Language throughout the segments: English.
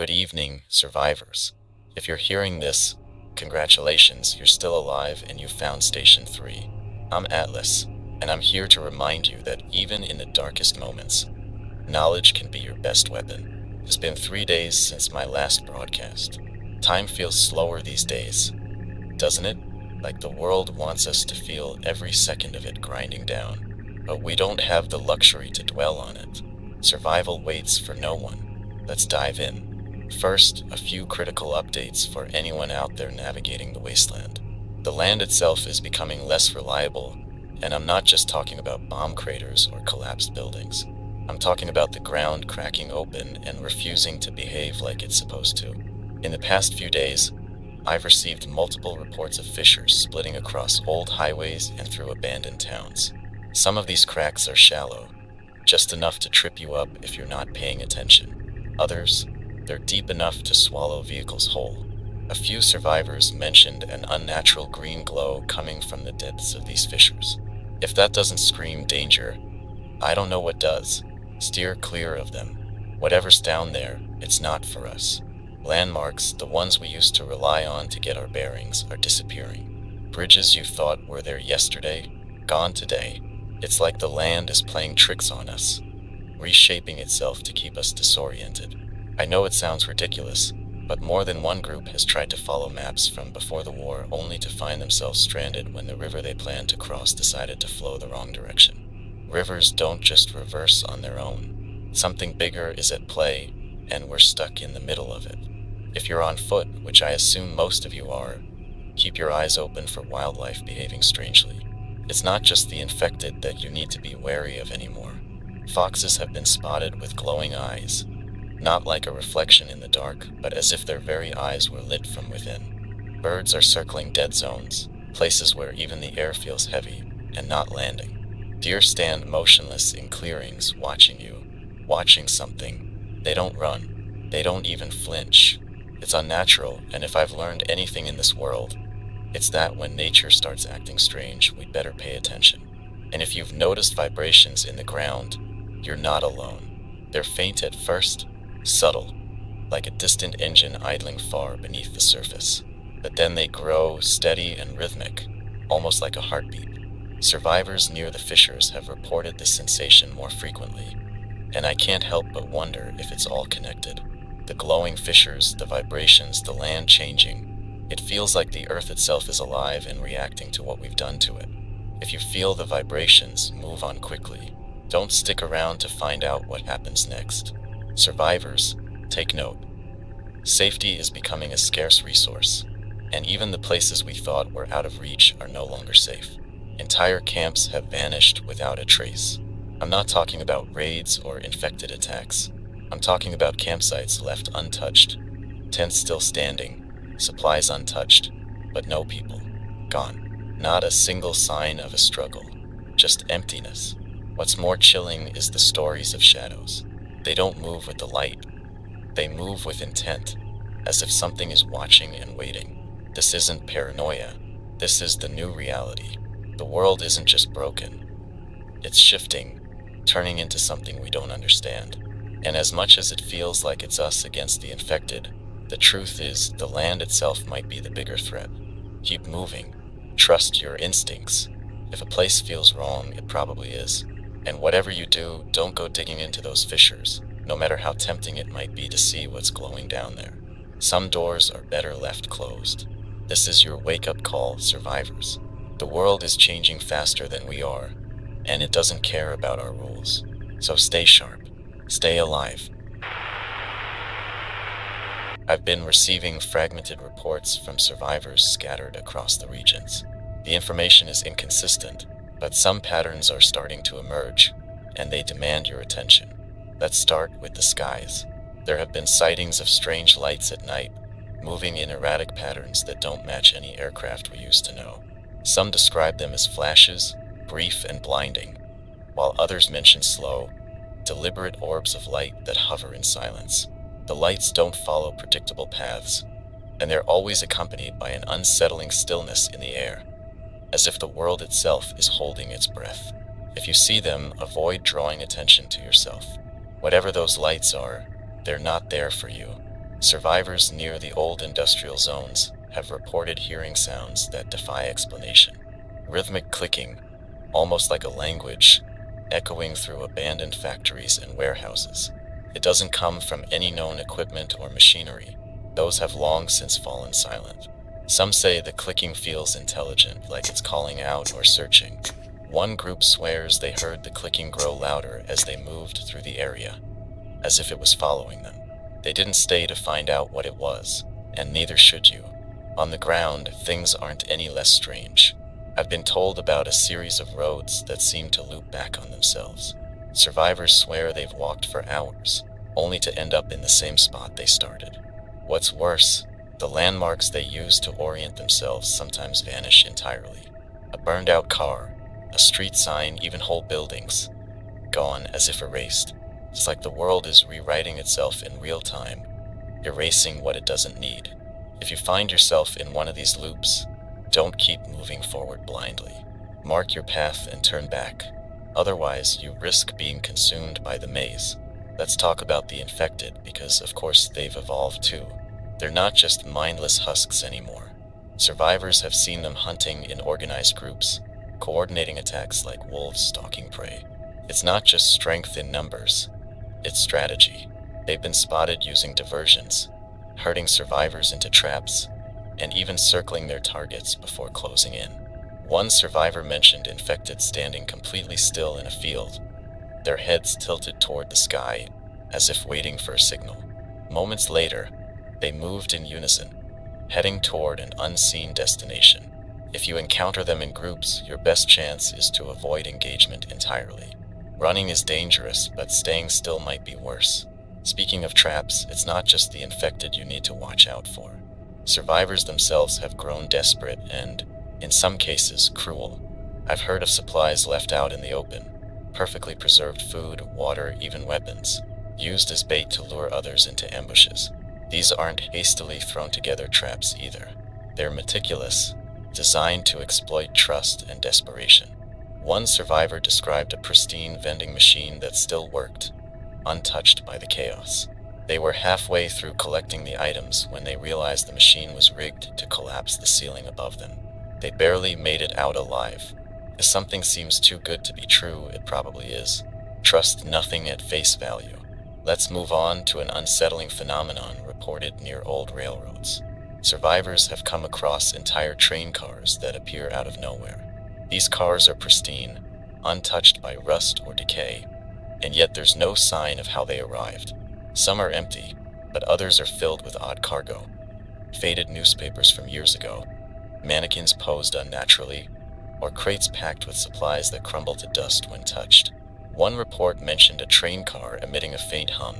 Good evening, survivors. If you're hearing this, congratulations, you're still alive and you found Station 3. I'm Atlas, and I'm here to remind you that even in the darkest moments, knowledge can be your best weapon. It's been 3 days since my last broadcast. Time feels slower these days, doesn't it? Like the world wants us to feel every second of it grinding down. But we don't have the luxury to dwell on it. Survival waits for no one. Let's dive in. First, a few critical updates for anyone out there navigating the wasteland. The land itself is becoming less reliable, and I'm not just talking about bomb craters or collapsed buildings. I'm talking about the ground cracking open and refusing to behave like it's supposed to. In the past few days, I've received multiple reports of fissures splitting across old highways and through abandoned towns. Some of these cracks are shallow, just enough to trip you up if you're not paying attention. Others, they're deep enough to swallow vehicles whole. A few survivors mentioned an unnatural green glow coming from the depths of these fissures. If that doesn't scream danger, I don't know what does. Steer clear of them. Whatever's down there, it's not for us. Landmarks, the ones we used to rely on to get our bearings, are disappearing. Bridges you thought were there yesterday, gone today. It's like the land is playing tricks on us, reshaping itself to keep us disoriented. I know it sounds ridiculous, but more than one group has tried to follow maps from before the war only to find themselves stranded when the river they planned to cross decided to flow the wrong direction. Rivers don't just reverse on their own. Something bigger is at play, and we're stuck in the middle of it. If you're on foot, which I assume most of you are, keep your eyes open for wildlife behaving strangely. It's not just the infected that you need to be wary of anymore. Foxes have been spotted with glowing eyes, not like a reflection in the dark, but as if their very eyes were lit from within. Birds are circling dead zones, places where even the air feels heavy, and not landing. Deer stand motionless in clearings, watching you, watching something. They don't run. They don't even flinch. It's unnatural, and if I've learned anything in this world, it's that when nature starts acting strange, we'd better pay attention. And if you've noticed vibrations in the ground, you're not alone. They're faint at first, subtle, like a distant engine idling far beneath the surface. But then they grow steady and rhythmic, almost like a heartbeat. Survivors near the fissures have reported this sensation more frequently, and I can't help but wonder if it's all connected. The glowing fissures, the vibrations, the land changing. It feels like the earth itself is alive and reacting to what we've done to it. If you feel the vibrations, move on quickly. Don't stick around to find out what happens next. Survivors, take note. Safety is becoming a scarce resource, and even the places we thought were out of reach are no longer safe. Entire camps have vanished without a trace. I'm not talking about raids or infected attacks. I'm talking about campsites left untouched, tents still standing, supplies untouched, but no people. Gone. Not a single sign of a struggle, just emptiness. What's more chilling is the stories of shadows. They don't move with the light. They move with intent, as if something is watching and waiting. This isn't paranoia. This is the new reality. The world isn't just broken. It's shifting, turning into something we don't understand. And as much as it feels like it's us against the infected, the truth is the land itself might be the bigger threat. Keep moving. Trust your instincts. If a place feels wrong, it probably is. And whatever you do, don't go digging into those fissures, no matter how tempting it might be to see what's glowing down there. Some doors are better left closed. This is your wake-up call, survivors. The world is changing faster than we are, and it doesn't care about our rules. So stay sharp. Stay alive. I've been receiving fragmented reports from survivors scattered across the regions. The information is inconsistent, but some patterns are starting to emerge, and they demand your attention. Let's start with the skies. There have been sightings of strange lights at night, moving in erratic patterns that don't match any aircraft we used to know. Some describe them as flashes, brief and blinding, while others mention slow, deliberate orbs of light that hover in silence. The lights don't follow predictable paths, and they're always accompanied by an unsettling stillness in the air, as if the world itself is holding its breath. If you see them, avoid drawing attention to yourself. Whatever those lights are, they're not there for you. Survivors near the old industrial zones have reported hearing sounds that defy explanation. Rhythmic clicking, almost like a language, echoing through abandoned factories and warehouses. It doesn't come from any known equipment or machinery. Those have long since fallen silent. Some say the clicking feels intelligent, like it's calling out or searching. One group swears they heard the clicking grow louder as they moved through the area, as if it was following them. They didn't stay to find out what it was, and neither should you. On the ground, things aren't any less strange. I've been told about a series of roads that seem to loop back on themselves. Survivors swear they've walked for hours, only to end up in the same spot they started. What's worse, the landmarks they use to orient themselves sometimes vanish entirely. A burned-out car, a street sign, even whole buildings, gone as if erased. It's like the world is rewriting itself in real time, erasing what it doesn't need. If you find yourself in one of these loops, don't keep moving forward blindly. Mark your path and turn back. Otherwise, you risk being consumed by the maze. Let's talk about the infected, because of course they've evolved too. They're not just mindless husks anymore. Survivors have seen them hunting in organized groups, coordinating attacks like wolves stalking prey. It's not just strength in numbers, it's strategy. They've been spotted using diversions, herding survivors into traps, and even circling their targets before closing in. One survivor mentioned infected standing completely still in a field, their heads tilted toward the sky, as if waiting for a signal. Moments later, they moved in unison, heading toward an unseen destination. If you encounter them in groups, your best chance is to avoid engagement entirely. Running is dangerous, but staying still might be worse. Speaking of traps, it's not just the infected you need to watch out for. Survivors themselves have grown desperate and, in some cases, cruel. I've heard of supplies left out in the open, perfectly preserved food, water, even weapons, used as bait to lure others into ambushes. These aren't hastily thrown together traps either. They're meticulous, designed to exploit trust and desperation. One survivor described a pristine vending machine that still worked, untouched by the chaos. They were halfway through collecting the items when they realized the machine was rigged to collapse the ceiling above them. They barely made it out alive. If something seems too good to be true, it probably is. Trust nothing at face value. Let's move on to an unsettling phenomenon reported near old railroads. Survivors have come across entire train cars that appear out of nowhere. These cars are pristine, untouched by rust or decay, and yet there's no sign of how they arrived. Some are empty, but others are filled with odd cargo. Faded newspapers from years ago, mannequins posed unnaturally, or crates packed with supplies that crumble to dust when touched. One report mentioned a train car emitting a faint hum,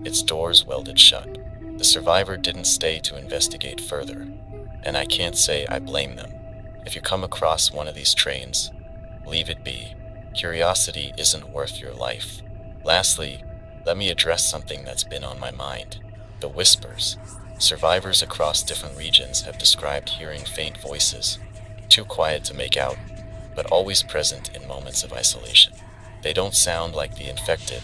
its doors welded shut. The survivor didn't stay to investigate further, and I can't say I blame them. If you come across one of these trains, leave it be. Curiosity isn't worth your life. Lastly, let me address something that's been on my mind: the whispers. Survivors across different regions have described hearing faint voices, too quiet to make out, but always present in moments of isolation. They don't sound like the infected,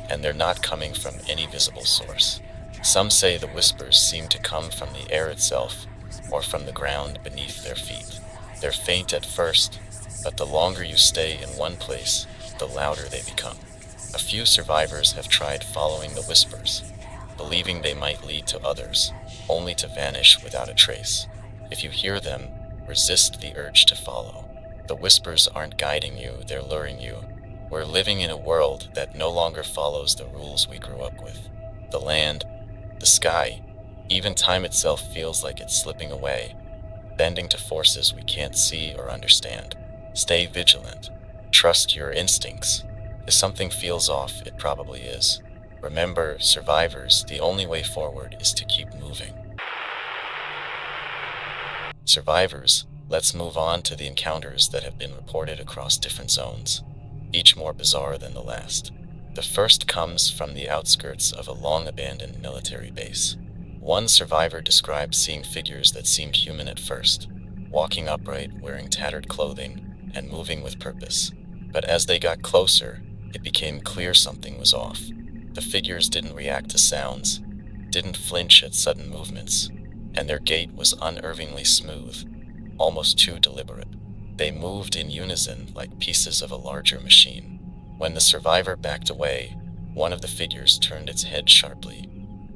and they're not coming from any visible source. Some say the whispers seem to come from the air itself, or from the ground beneath their feet. They're faint at first, but the longer you stay in one place, the louder they become. A few survivors have tried following the whispers, believing they might lead to others, only to vanish without a trace. If you hear them, resist the urge to follow. The whispers aren't guiding you, they're luring you. We're living in a world that no longer follows the rules we grew up with. The land, the sky, even time itself feels like it's slipping away, bending to forces we can't see or understand. Stay vigilant. Trust your instincts. If something feels off, it probably is. Remember, survivors, the only way forward is to keep moving. Survivors, let's move on to the encounters that have been reported across different zones, each more bizarre than the last. The first comes from the outskirts of a long-abandoned military base. One survivor described seeing figures that seemed human at first, walking upright, wearing tattered clothing, and moving with purpose. But as they got closer, it became clear something was off. The figures didn't react to sounds. didn't flinch at sudden movements, and their gait was unnervingly smooth, almost too deliberate. They moved in unison like pieces of a larger machine. When the survivor backed away, one of the figures turned its head sharply,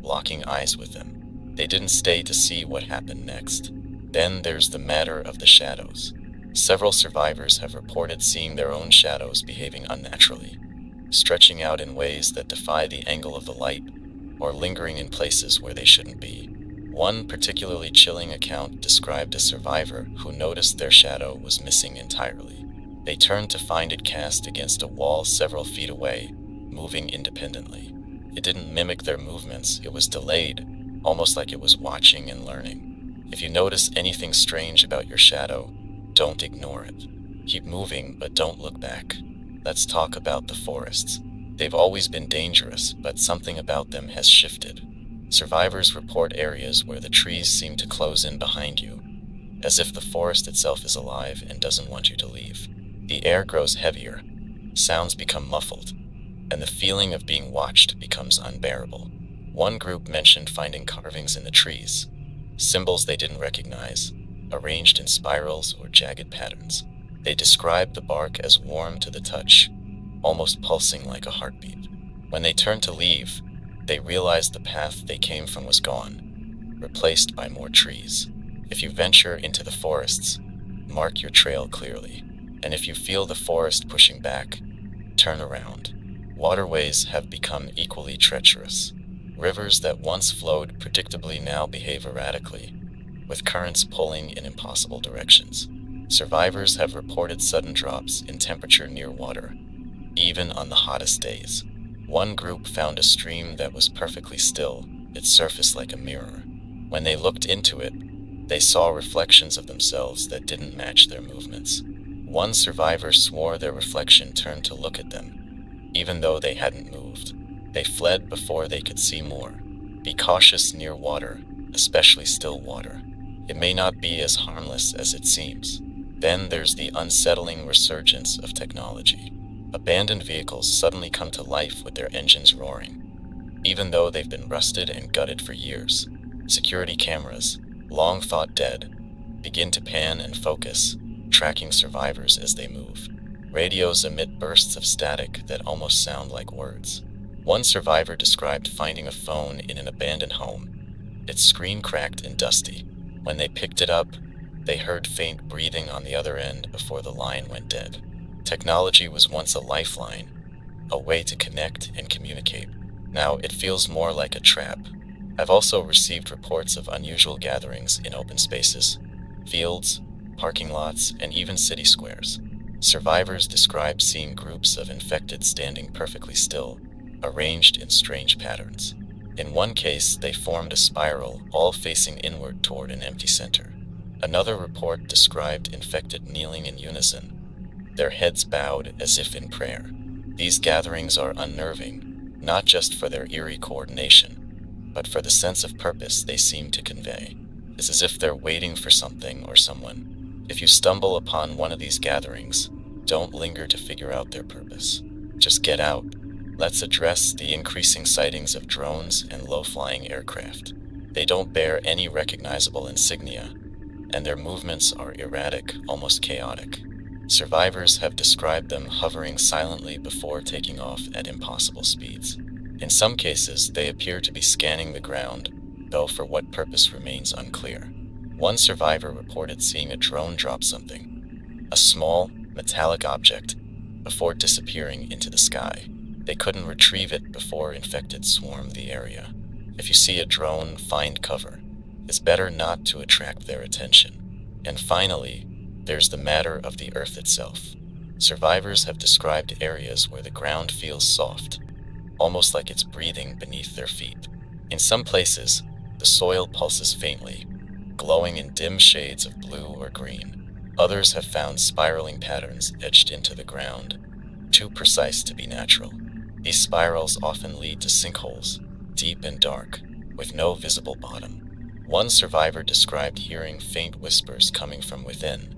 locking eyes with them. They didn't stay to see what happened next. Then there's the matter of the shadows. Several survivors have reported seeing their own shadows behaving unnaturally, stretching out in ways that defy the angle of the light, or lingering in places where they shouldn't be. One particularly chilling account described a survivor who noticed their shadow was missing entirely. They turned to find it cast against a wall several feet away, moving independently. It didn't mimic their movements, it was delayed, almost like it was watching and learning. If you notice anything strange about your shadow, don't ignore it. Keep moving, but don't look back. Let's talk about the forests. They've always been dangerous, but something about them has shifted. Survivors report areas where the trees seem to close in behind you, as if the forest itself is alive and doesn't want you to leave. The air grows heavier, sounds become muffled, and the feeling of being watched becomes unbearable. One group mentioned finding carvings in the trees, symbols they didn't recognize, arranged in spirals or jagged patterns. They described the bark as warm to the touch, almost pulsing like a heartbeat. When they turned to leave, they realized the path they came from was gone, replaced by more trees. If you venture into the forests, mark your trail clearly. And if you feel the forest pushing back, turn around. Waterways have become equally treacherous. Rivers that once flowed predictably now behave erratically, with currents pulling in impossible directions. Survivors have reported sudden drops in temperature near water, even on the hottest days. One group found a stream that was perfectly still, its surface like a mirror. When they looked into it, they saw reflections of themselves that didn't match their movements. One survivor swore their reflection turned to look at them, even though they hadn't moved. They fled before they could see more. Be cautious near water, especially still water. It may not be as harmless as it seems. Then there's the unsettling resurgence of technology. Abandoned vehicles suddenly come to life with their engines roaring, even though they've been rusted and gutted for years. Security cameras, long thought dead, begin to pan and focus, tracking survivors as they move. Radios emit bursts of static that almost sound like words. One survivor described finding a phone in an abandoned home. Its screen cracked and dusty. When they picked it up, they heard faint breathing on the other end before the line went dead. Technology was once a lifeline, a way to connect and communicate. Now it feels more like a trap. I've also received reports of unusual gatherings in open spaces, fields, parking lots, and even city squares. Survivors describe seeing groups of infected standing perfectly still, arranged in strange patterns. In one case, they formed a spiral, all facing inward toward an empty center. Another report described infected kneeling in unison, their heads bowed as if in prayer. These gatherings are unnerving, not just for their eerie coordination, but for the sense of purpose they seem to convey. It's as if they're waiting for something or someone. If you stumble upon one of these gatherings, don't linger to figure out their purpose. Just get out. Let's address the increasing sightings of drones and low-flying aircraft. They don't bear any recognizable insignia, and their movements are erratic, almost chaotic. Survivors have described them hovering silently before taking off at impossible speeds. In some cases, they appear to be scanning the ground, though for what purpose remains unclear. One survivor reported seeing a drone drop something, a small, metallic object, before disappearing into the sky. They couldn't retrieve it before infected swarmed the area. If you see a drone, find cover. It's better not to attract their attention. And finally, there's the matter of the earth itself. Survivors have described areas where the ground feels soft, almost like it's breathing beneath their feet. In some places, the soil pulses faintly, glowing in dim shades of blue or green. Others have found spiraling patterns etched into the ground, too precise to be natural. These spirals often lead to sinkholes, deep and dark, with no visible bottom. One survivor described hearing faint whispers coming from within,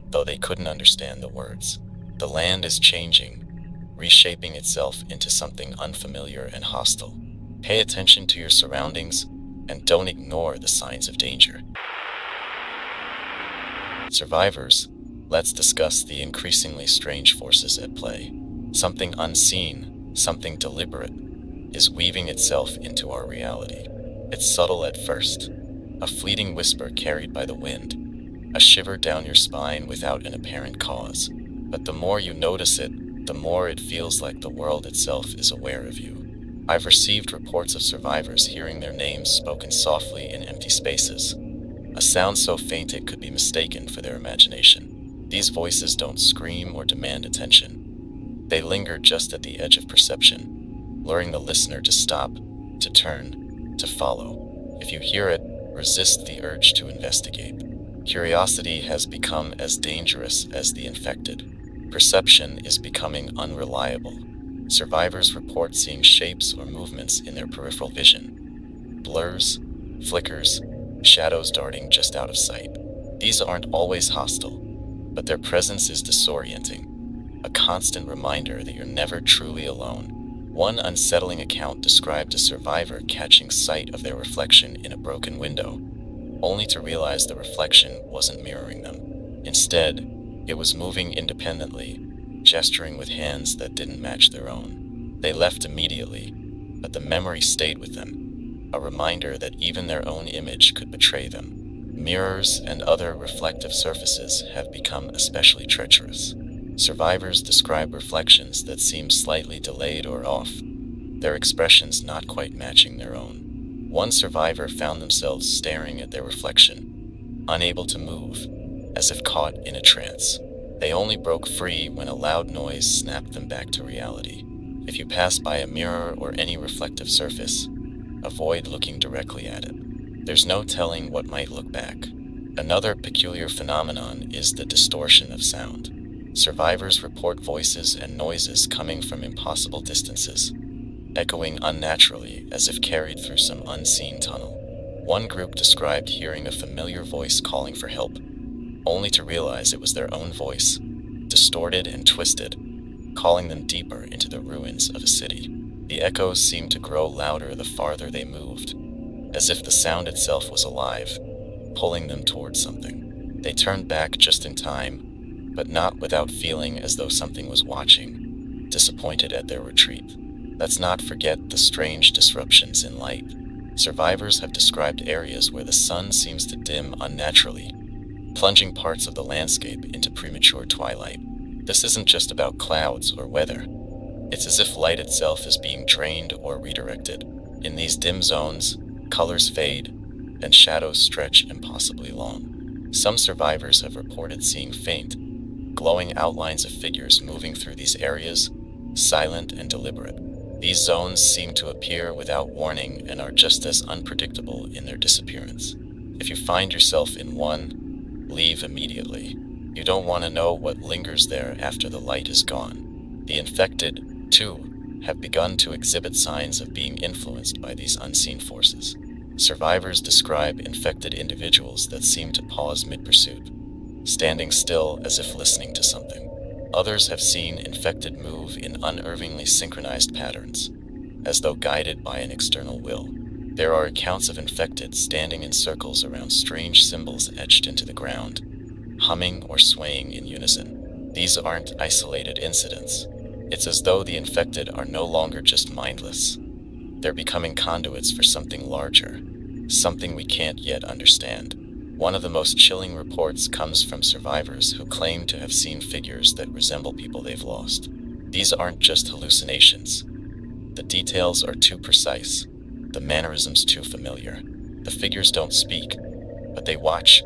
though they couldn't understand the words. The land is changing, reshaping itself into something unfamiliar and hostile. Pay attention to your surroundings and don't ignore the signs of danger. Survivors, let's discuss the increasingly strange forces at play. Something unseen, something deliberate, is weaving itself into our reality. It's subtle at first, a fleeting whisper carried by the wind, a shiver down your spine without an apparent cause. But the more you notice it, the more it feels like the world itself is aware of you. I've received reports of survivors hearing their names spoken softly in empty spaces, a sound so faint it could be mistaken for their imagination. These voices don't scream or demand attention. They linger just at the edge of perception, luring the listener to stop, to turn, to follow. If you hear it, resist the urge to investigate. Curiosity has become as dangerous as the infected. Perception is becoming unreliable. Survivors report seeing shapes or movements in their peripheral vision. Blurs, flickers, shadows darting just out of sight. These aren't always hostile, but their presence is disorienting, a constant reminder that you're never truly alone. One unsettling account described a survivor catching sight of their reflection in a broken window, only to realize the reflection wasn't mirroring them. Instead, it was moving independently, gesturing with hands that didn't match their own. They left immediately, but the memory stayed with them, a reminder that even their own image could betray them. Mirrors and other reflective surfaces have become especially treacherous. Survivors describe reflections that seem slightly delayed or off, their expressions not quite matching their own. One survivor found themselves staring at their reflection, unable to move, as if caught in a trance. They only broke free when a loud noise snapped them back to reality. If you pass by a mirror or any reflective surface, avoid looking directly at it. There's no telling what might look back. Another peculiar phenomenon is the distortion of sound. Survivors report voices and noises coming from impossible distances, echoing unnaturally as if carried through some unseen tunnel. One group described hearing a familiar voice calling for help, only to realize it was their own voice, distorted and twisted, calling them deeper into the ruins of a city. The echoes seemed to grow louder the farther they moved, as if the sound itself was alive, pulling them towards something. They turned back just in time, but not without feeling as though something was watching, disappointed at their retreat. Let's not forget the strange disruptions in light. Survivors have described areas where the sun seems to dim unnaturally, plunging parts of the landscape into premature twilight. This isn't just about clouds or weather. It's as if light itself is being drained or redirected. In these dim zones, colors fade, and shadows stretch impossibly long. Some survivors have reported seeing faint, glowing outlines of figures moving through these areas, silent and deliberate. These zones seem to appear without warning and are just as unpredictable in their disappearance. If you find yourself in one, leave immediately. You don't want to know what lingers there after the light is gone. The infected, too, have begun to exhibit signs of being influenced by these unseen forces. Survivors describe infected individuals that seem to pause mid-pursuit, standing still as if listening to something. Others have seen infected move in unerringly synchronized patterns, as though guided by an external will. There are accounts of infected standing in circles around strange symbols etched into the ground, humming or swaying in unison. These aren't isolated incidents. It's as though the infected are no longer just mindless. They're becoming conduits for something larger, something we can't yet understand. One of the most chilling reports comes from survivors who claim to have seen figures that resemble people they've lost. These aren't just hallucinations. The details are too precise, the mannerisms too familiar. The figures don't speak, but they watch,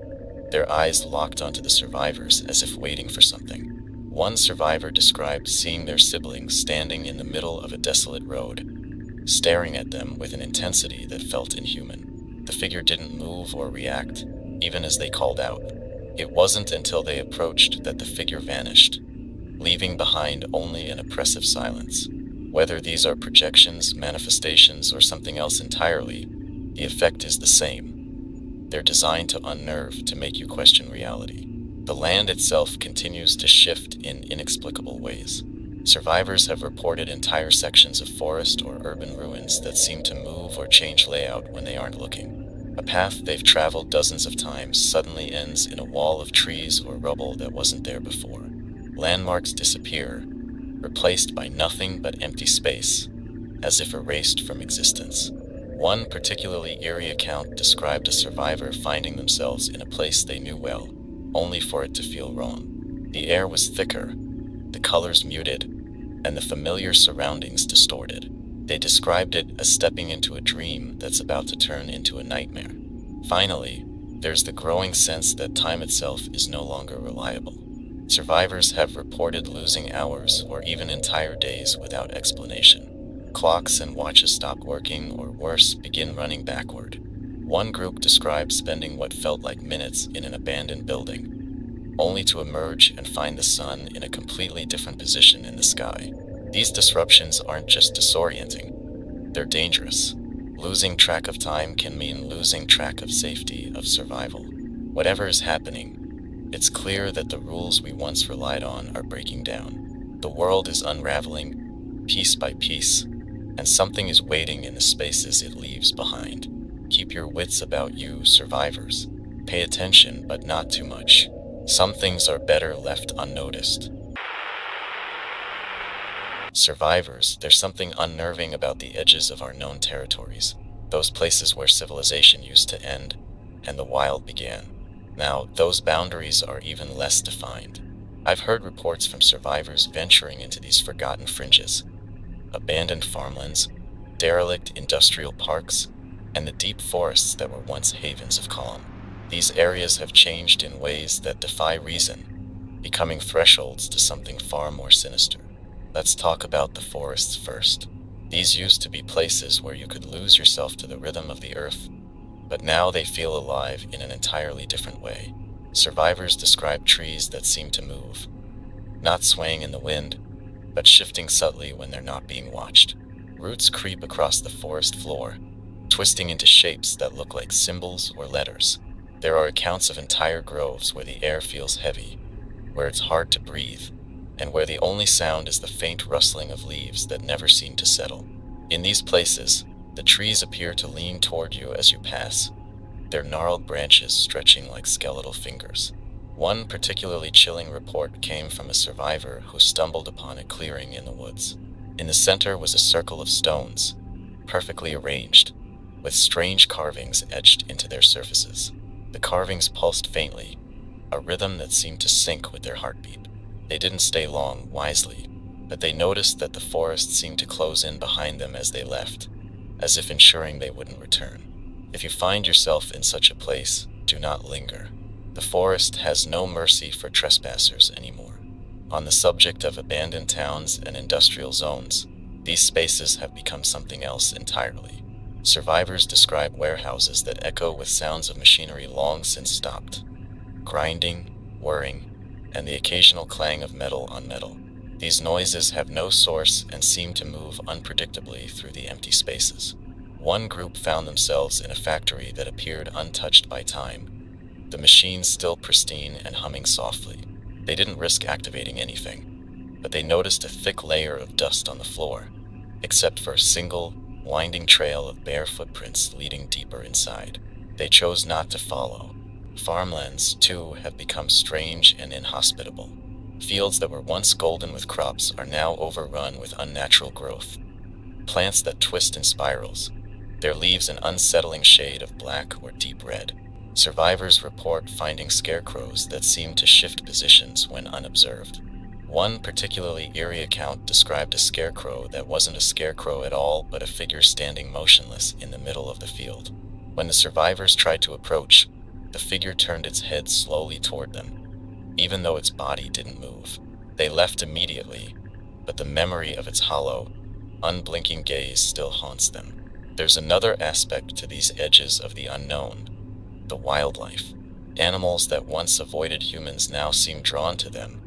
their eyes locked onto the survivors as if waiting for something. One survivor described seeing their siblings standing in the middle of a desolate road, staring at them with an intensity that felt inhuman. The figure didn't move or react, even as they called out. It wasn't until they approached that the figure vanished, leaving behind only an oppressive silence. Whether these are projections, manifestations, or something else entirely, the effect is the same. They're designed to unnerve, to make you question reality. The land itself continues to shift in inexplicable ways. Survivors have reported entire sections of forest or urban ruins that seem to move or change layout when they aren't looking. A path they've traveled dozens of times suddenly ends in a wall of trees or rubble that wasn't there before. Landmarks disappear, replaced by nothing but empty space, as if erased from existence. One particularly eerie account described a survivor finding themselves in a place they knew well, only for it to feel wrong. The air was thicker, the colors muted, and the familiar surroundings distorted. They described it as stepping into a dream that's about to turn into a nightmare. Finally, there's the growing sense that time itself is no longer reliable. Survivors have reported losing hours or even entire days without explanation. Clocks and watches stop working, or worse, begin running backward. One group described spending what felt like minutes in an abandoned building, only to emerge and find the sun in a completely different position in the sky. These disruptions aren't just disorienting, they're dangerous. Losing track of time can mean losing track of safety, of survival. Whatever is happening, it's clear that the rules we once relied on are breaking down. The world is unraveling, piece by piece, and something is waiting in the spaces it leaves behind. Keep your wits about you, survivors. Pay attention, but not too much. Some things are better left unnoticed. Survivors, there's something unnerving about the edges of our known territories, those places where civilization used to end and the wild began. Now, those boundaries are even less defined. I've heard reports from survivors venturing into these forgotten fringes, abandoned farmlands, derelict industrial parks, and the deep forests that were once havens of calm. These areas have changed in ways that defy reason, becoming thresholds to something far more sinister. Let's talk about the forests first. These used to be places where you could lose yourself to the rhythm of the earth, but now they feel alive in an entirely different way. Survivors describe trees that seem to move, not swaying in the wind, but shifting subtly when they're not being watched. Roots creep across the forest floor, twisting into shapes that look like symbols or letters. There are accounts of entire groves where the air feels heavy, where it's hard to breathe, and where the only sound is the faint rustling of leaves that never seem to settle. In these places, the trees appear to lean toward you as you pass, their gnarled branches stretching like skeletal fingers. One particularly chilling report came from a survivor who stumbled upon a clearing in the woods. In the center was a circle of stones, perfectly arranged, with strange carvings etched into their surfaces. The carvings pulsed faintly, a rhythm that seemed to sync with their heartbeat. They didn't stay long, wisely, but they noticed that the forest seemed to close in behind them as they left, as if ensuring they wouldn't return. If you find yourself in such a place, do not linger. The forest has no mercy for trespassers anymore. On the subject of abandoned towns and industrial zones, these spaces have become something else entirely. Survivors describe warehouses that echo with sounds of machinery long since stopped, grinding, whirring, and the occasional clang of metal on metal. These noises have no source and seem to move unpredictably through the empty spaces. One group found themselves in a factory that appeared untouched by time, the machines still pristine and humming softly. They didn't risk activating anything, but they noticed a thick layer of dust on the floor, except for a single, winding trail of bare footprints leading deeper inside. They chose not to follow. Farmlands, too, have become strange and inhospitable. Fields that were once golden with crops are now overrun with unnatural growth. Plants that twist in spirals, their leaves an unsettling shade of black or deep red. Survivors report finding scarecrows that seem to shift positions when unobserved. One particularly eerie account described a scarecrow that wasn't a scarecrow at all, but a figure standing motionless in the middle of the field. When the survivors tried to approach, the figure turned its head slowly toward them, even though its body didn't move. They left immediately, but the memory of its hollow, unblinking gaze still haunts them. There's another aspect to these edges of the unknown: the wildlife. Animals that once avoided humans now seem drawn to them,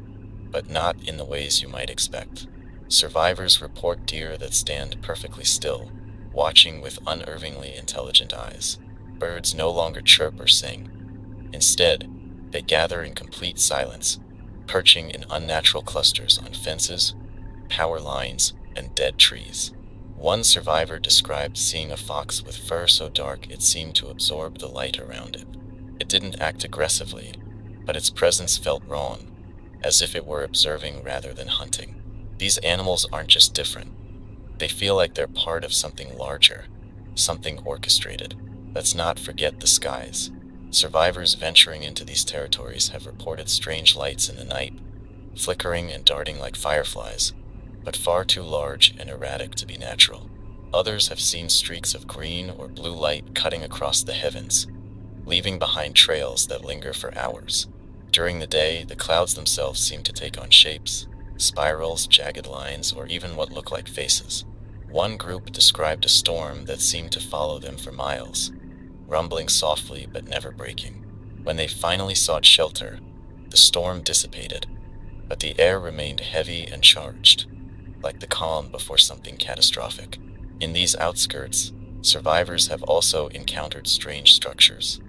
but not in the ways you might expect. Survivors report deer that stand perfectly still, watching with unervingly intelligent eyes. Birds no longer chirp or sing. Instead, they gather in complete silence, perching in unnatural clusters on fences, power lines, and dead trees. One survivor described seeing a fox with fur so dark it seemed to absorb the light around it. It didn't act aggressively, but its presence felt wrong, as if it were observing rather than hunting. These animals aren't just different. They feel like they're part of something larger, something orchestrated. Let's not forget the skies. Survivors venturing into these territories have reported strange lights in the night, flickering and darting like fireflies, but far too large and erratic to be natural. Others have seen streaks of green or blue light cutting across the heavens, leaving behind trails that linger for hours. During the day, the clouds themselves seem to take on shapes, spirals, jagged lines, or even what look like faces. One group described a storm that seemed to follow them for miles, rumbling softly but never breaking. When they finally sought shelter, the storm dissipated, but the air remained heavy and charged, like the calm before something catastrophic. In these outskirts, survivors have also encountered strange structures,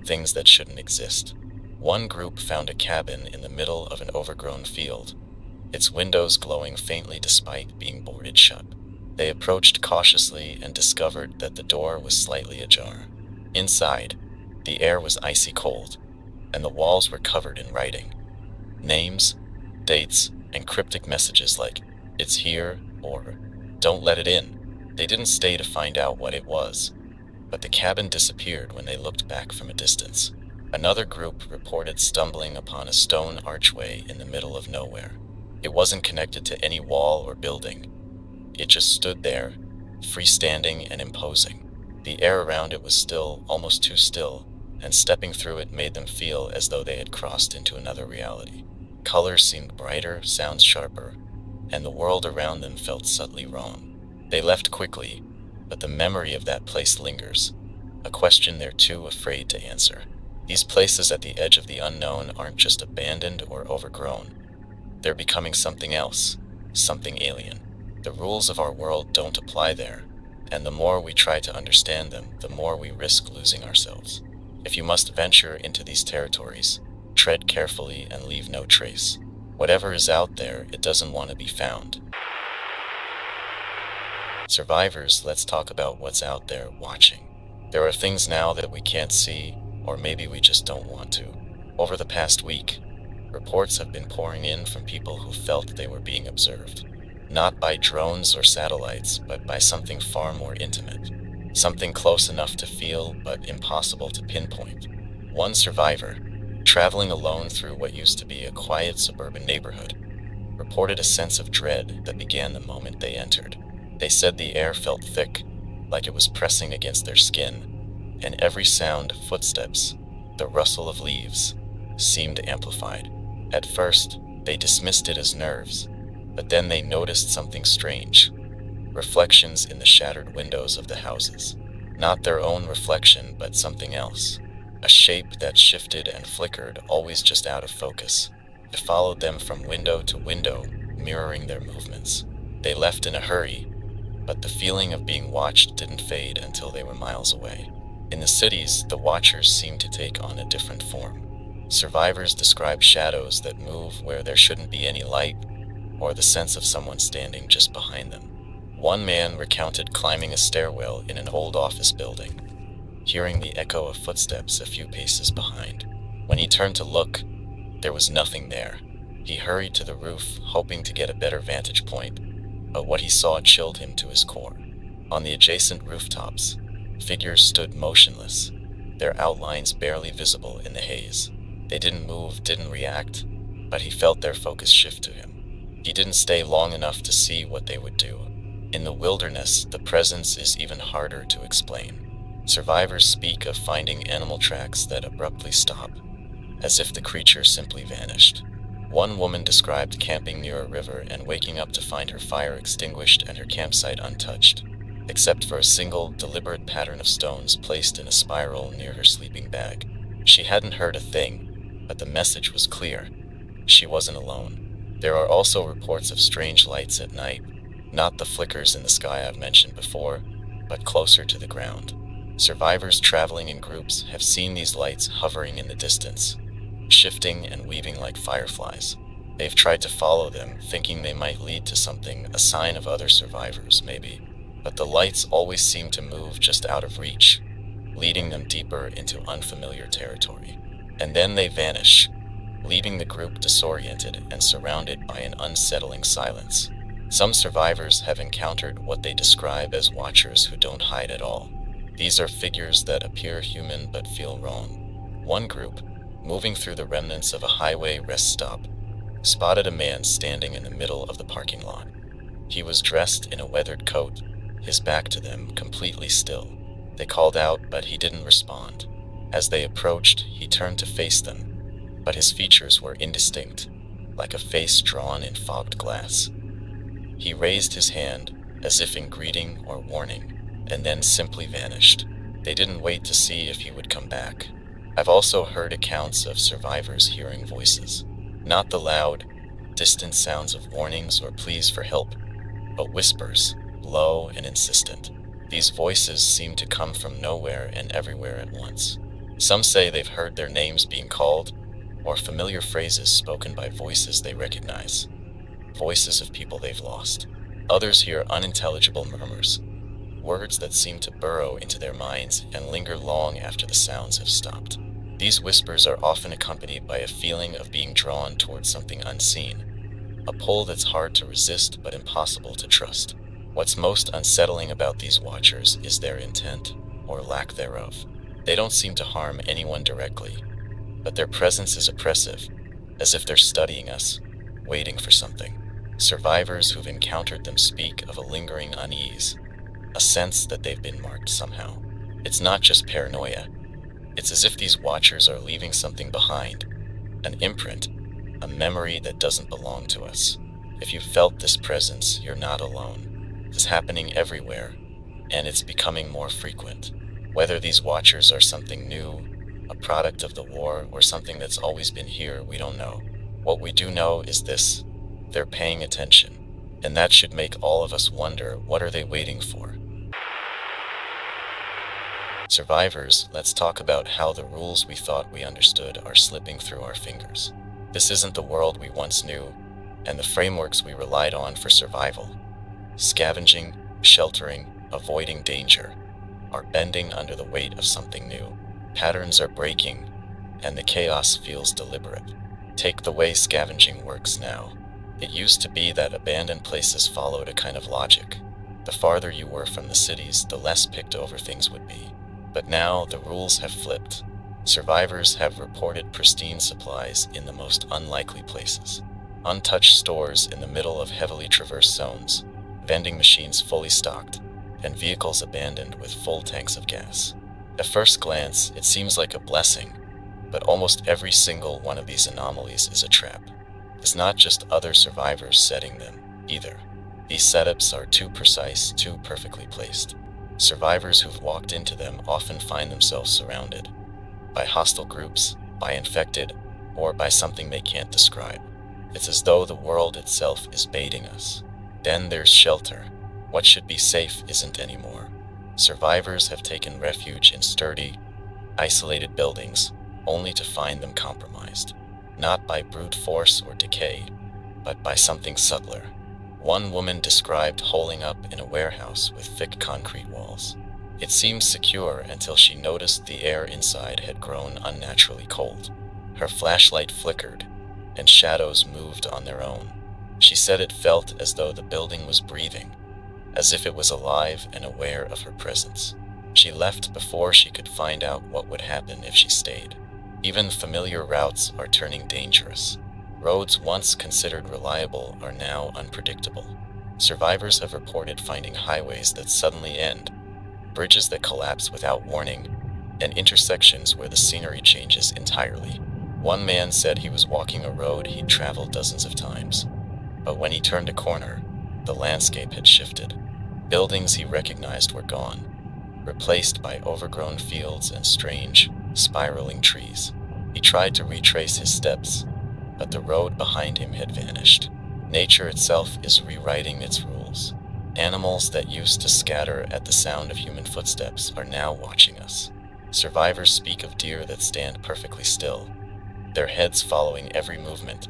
things that shouldn't exist. One group found a cabin in the middle of an overgrown field, its windows glowing faintly despite being boarded shut. They approached cautiously and discovered that the door was slightly ajar. Inside, the air was icy cold, and the walls were covered in writing. Names, dates, and cryptic messages like, "It's here," or "Don't let it in." They didn't stay to find out what it was, but the cabin disappeared when they looked back from a distance. Another group reported stumbling upon a stone archway in the middle of nowhere. It wasn't connected to any wall or building. It just stood there, freestanding and imposing. The air around it was still, almost too still, and stepping through it made them feel as though they had crossed into another reality. Colors seemed brighter, sounds sharper, and the world around them felt subtly wrong. They left quickly, but the memory of that place lingers, a question they're too afraid to answer. These places at the edge of the unknown aren't just abandoned or overgrown. They're becoming something else, something alien. The rules of our world don't apply there, and the more we try to understand them, the more we risk losing ourselves. If you must venture into these territories, tread carefully and leave no trace. Whatever is out there, it doesn't want to be found. Survivors, let's talk about what's out there watching. There are things now that we can't see, or maybe we just don't want to. Over the past week, reports have been pouring in from people who felt they were being observed. Not by drones or satellites, but by something far more intimate. Something close enough to feel, but impossible to pinpoint. One survivor, traveling alone through what used to be a quiet suburban neighborhood, reported a sense of dread that began the moment they entered. They said the air felt thick, like it was pressing against their skin, and every sound, footsteps, the rustle of leaves, seemed amplified. At first, they dismissed it as nerves, but then they noticed something strange. Reflections in the shattered windows of the houses. Not their own reflection, but something else. A shape that shifted and flickered, always just out of focus. It followed them from window to window, mirroring their movements. They left in a hurry, but the feeling of being watched didn't fade until they were miles away. In the cities, the watchers seemed to take on a different form. Survivors describe shadows that move where there shouldn't be any light, or the sense of someone standing just behind them. One man recounted climbing a stairwell in an old office building, hearing the echo of footsteps a few paces behind. When he turned to look, there was nothing there. He hurried to the roof, hoping to get a better vantage point, but what he saw chilled him to his core. On the adjacent rooftops, figures stood motionless, their outlines barely visible in the haze. They didn't move, didn't react, but he felt their focus shift to him. He didn't stay long enough to see what they would do. In the wilderness, the presence is even harder to explain. Survivors speak of finding animal tracks that abruptly stop, as if the creature simply vanished. One woman described camping near a river and waking up to find her fire extinguished and her campsite untouched, except for a single, deliberate pattern of stones placed in a spiral near her sleeping bag. She hadn't heard a thing, but the message was clear. She wasn't alone. There are also reports of strange lights at night, not the flickers in the sky I've mentioned before, but closer to the ground. Survivors traveling in groups have seen these lights hovering in the distance, shifting and weaving like fireflies. They've tried to follow them, thinking they might lead to something, a sign of other survivors, maybe. But the lights always seem to move just out of reach, leading them deeper into unfamiliar territory. And then they vanish, leaving the group disoriented and surrounded by an unsettling silence. Some survivors have encountered what they describe as watchers who don't hide at all. These are figures that appear human but feel wrong. One group, moving through the remnants of a highway rest stop, spotted a man standing in the middle of the parking lot. He was dressed in a weathered coat, his back to them, completely still. They called out, but he didn't respond. As they approached, he turned to face them, but his features were indistinct, like a face drawn in fogged glass. He raised his hand, as if in greeting or warning, and then simply vanished. They didn't wait to see if he would come back. I've also heard accounts of survivors hearing voices. Not the loud, distant sounds of warnings or pleas for help, but whispers, low and insistent. These voices seem to come from nowhere and everywhere at once. Some say they've heard their names being called, or familiar phrases spoken by voices they recognize, voices of people they've lost. Others hear unintelligible murmurs, words that seem to burrow into their minds and linger long after the sounds have stopped. These whispers are often accompanied by a feeling of being drawn towards something unseen, a pull that's hard to resist but impossible to trust. What's most unsettling about these watchers is their intent, or lack thereof. They don't seem to harm anyone directly, but their presence is oppressive, as if they're studying us, waiting for something. Survivors who've encountered them speak of a lingering unease, a sense that they've been marked somehow. It's not just paranoia. It's as if these watchers are leaving something behind, an imprint, a memory that doesn't belong to us. If you felt this presence, you're not alone. It's happening everywhere, and it's becoming more frequent. Whether these watchers are something new, a product of the war, or something that's always been here, we don't know. What we do know is this: they're paying attention, and that should make all of us wonder, what are they waiting for? Survivors, let's talk about how the rules we thought we understood are slipping through our fingers. This isn't the world we once knew, and the frameworks we relied on for survival, scavenging, sheltering, avoiding danger, are bending under the weight of something new. Patterns are breaking, and the chaos feels deliberate. Take the way scavenging works now. It used to be that abandoned places followed a kind of logic. The farther you were from the cities, the less picked over things would be. But now the rules have flipped. Survivors have reported pristine supplies in the most unlikely places. Untouched stores in the middle of heavily traversed zones, vending machines fully stocked, and vehicles abandoned with full tanks of gas. At first glance, it seems like a blessing, but almost every single one of these anomalies is a trap. It's not just other survivors setting them, either. These setups are too precise, too perfectly placed. Survivors who've walked into them often find themselves surrounded by hostile groups, by infected, or by something they can't describe. It's as though the world itself is baiting us. Then there's shelter. What should be safe isn't anymore. Survivors have taken refuge in sturdy, isolated buildings, only to find them compromised, not by brute force or decay, but by something subtler. One woman described holing up in a warehouse with thick concrete walls. It seemed secure until she noticed the air inside had grown unnaturally cold. Her flashlight flickered, and shadows moved on their own. She said it felt as though the building was breathing, as if it was alive and aware of her presence. She left before she could find out what would happen if she stayed. Even familiar routes are turning dangerous. Roads once considered reliable are now unpredictable. Survivors have reported finding highways that suddenly end, bridges that collapse without warning, and intersections where the scenery changes entirely. One man said he was walking a road he'd traveled dozens of times, but when he turned a corner, the landscape had shifted. Buildings he recognized were gone, replaced by overgrown fields and strange, spiraling trees. He tried to retrace his steps, but the road behind him had vanished. Nature itself is rewriting its rules. Animals that used to scatter at the sound of human footsteps are now watching us. Survivors speak of deer that stand perfectly still, their heads following every movement,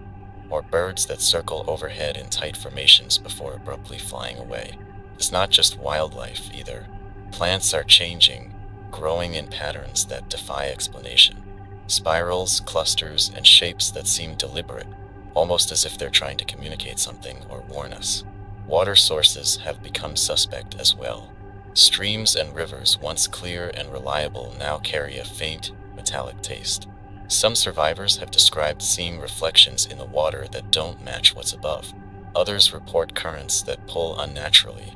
or birds that circle overhead in tight formations before abruptly flying away. It's not just wildlife either. Plants are changing, growing in patterns that defy explanation. Spirals, clusters, and shapes that seem deliberate, almost as if they're trying to communicate something or warn us. Water sources have become suspect as well. Streams and rivers, once clear and reliable, now carry a faint, metallic taste. Some survivors have described seeing reflections in the water that don't match what's above. Others report currents that pull unnaturally,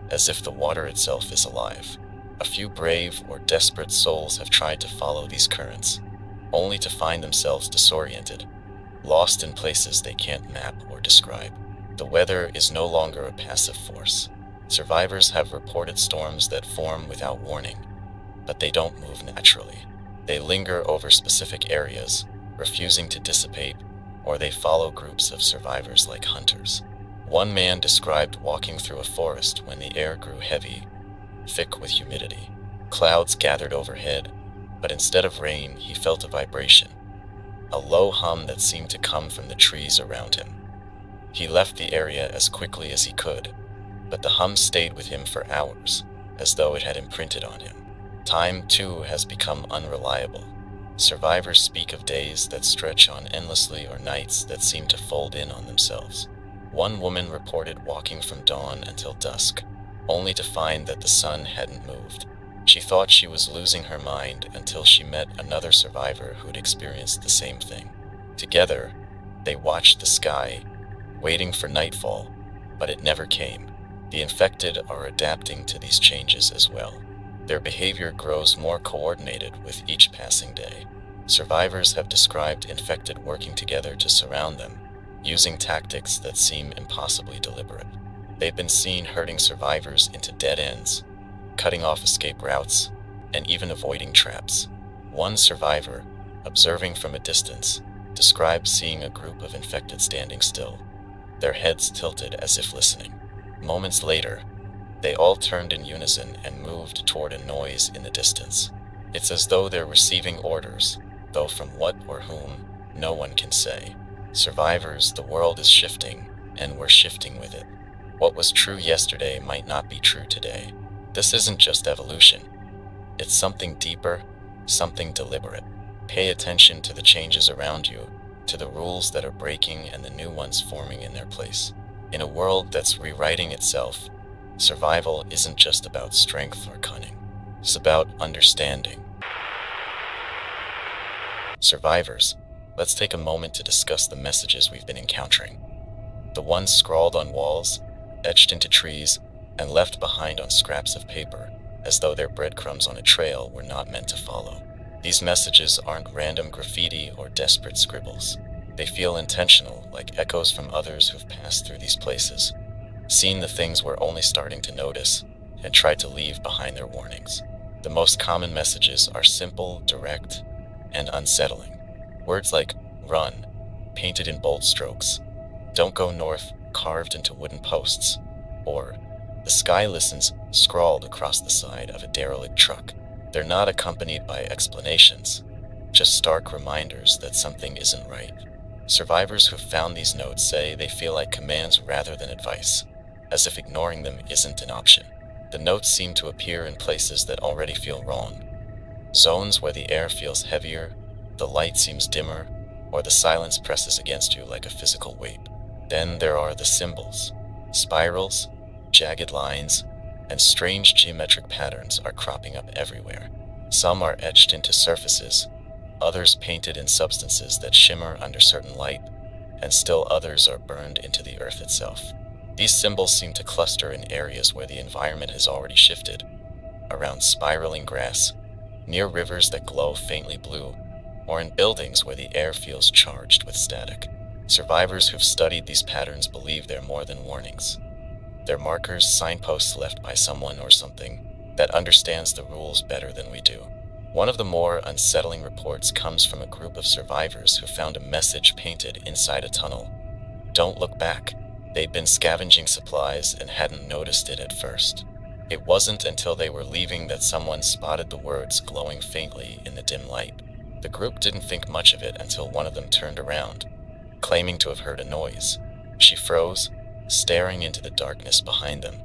as if the water itself is alive. A few brave or desperate souls have tried to follow these currents, only to find themselves disoriented, lost in places they can't map or describe. The weather is no longer a passive force. Survivors have reported storms that form without warning, but they don't move naturally. They linger over specific areas, refusing to dissipate, or they follow groups of survivors like hunters. One man described walking through a forest when the air grew heavy, thick with humidity. Clouds gathered overhead, but instead of rain, he felt a vibration, a low hum that seemed to come from the trees around him. He left the area as quickly as he could, but the hum stayed with him for hours, as though it had imprinted on him. Time, too, has become unreliable. Survivors speak of days that stretch on endlessly or nights that seem to fold in on themselves. One woman reported walking from dawn until dusk, only to find that the sun hadn't moved. She thought she was losing her mind until she met another survivor who'd experienced the same thing. Together, they watched the sky, waiting for nightfall, but it never came. The infected are adapting to these changes as well. Their behavior grows more coordinated with each passing day. Survivors have described infected working together to surround them, using tactics that seem impossibly deliberate. They've been seen herding survivors into dead ends, cutting off escape routes, and even avoiding traps. One survivor, observing from a distance, described seeing a group of infected standing still, their heads tilted as if listening. Moments later, they all turned in unison and moved toward a noise in the distance. It's as though they're receiving orders, though from what or whom, no one can say. Survivors, the world is shifting, and we're shifting with it. What was true yesterday might not be true today. This isn't just evolution. It's something deeper, something deliberate. Pay attention to the changes around you, to the rules that are breaking and the new ones forming in their place. In a world that's rewriting itself, survival isn't just about strength or cunning. It's about understanding. Survivors, let's take a moment to discuss the messages we've been encountering. The ones scrawled on walls, etched into trees, and left behind on scraps of paper, as though they're breadcrumbs on a trail we're not meant to follow. These messages aren't random graffiti or desperate scribbles. They feel intentional, like echoes from others who've passed through these places, seen the things we're only starting to notice, and tried to leave behind their warnings. The most common messages are simple, direct, and unsettling. Words like run, painted in bold strokes, don't go north, carved into wooden posts, or the sky listens, scrawled across the side of a derelict truck. They're not accompanied by explanations, just stark reminders that something isn't right. Survivors who've found these notes say they feel like commands rather than advice, as if ignoring them isn't an option. The notes seem to appear in places that already feel wrong. Zones where the air feels heavier, the light seems dimmer, or the silence presses against you like a physical weight. Then there are the symbols. Spirals, jagged lines, and strange geometric patterns are cropping up everywhere. Some are etched into surfaces, others painted in substances that shimmer under certain light, and still others are burned into the earth itself. These symbols seem to cluster in areas where the environment has already shifted, around spiraling grass, near rivers that glow faintly blue, or in buildings where the air feels charged with static. Survivors who've studied these patterns believe they're more than warnings. They're markers, signposts left by someone or something that understands the rules better than we do. One of the more unsettling reports comes from a group of survivors who found a message painted inside a tunnel. Don't look back. They'd been scavenging supplies and hadn't noticed it at first. It wasn't until they were leaving that someone spotted the words glowing faintly in the dim light. The group didn't think much of it until one of them turned around, claiming to have heard a noise. She froze, staring into the darkness behind them,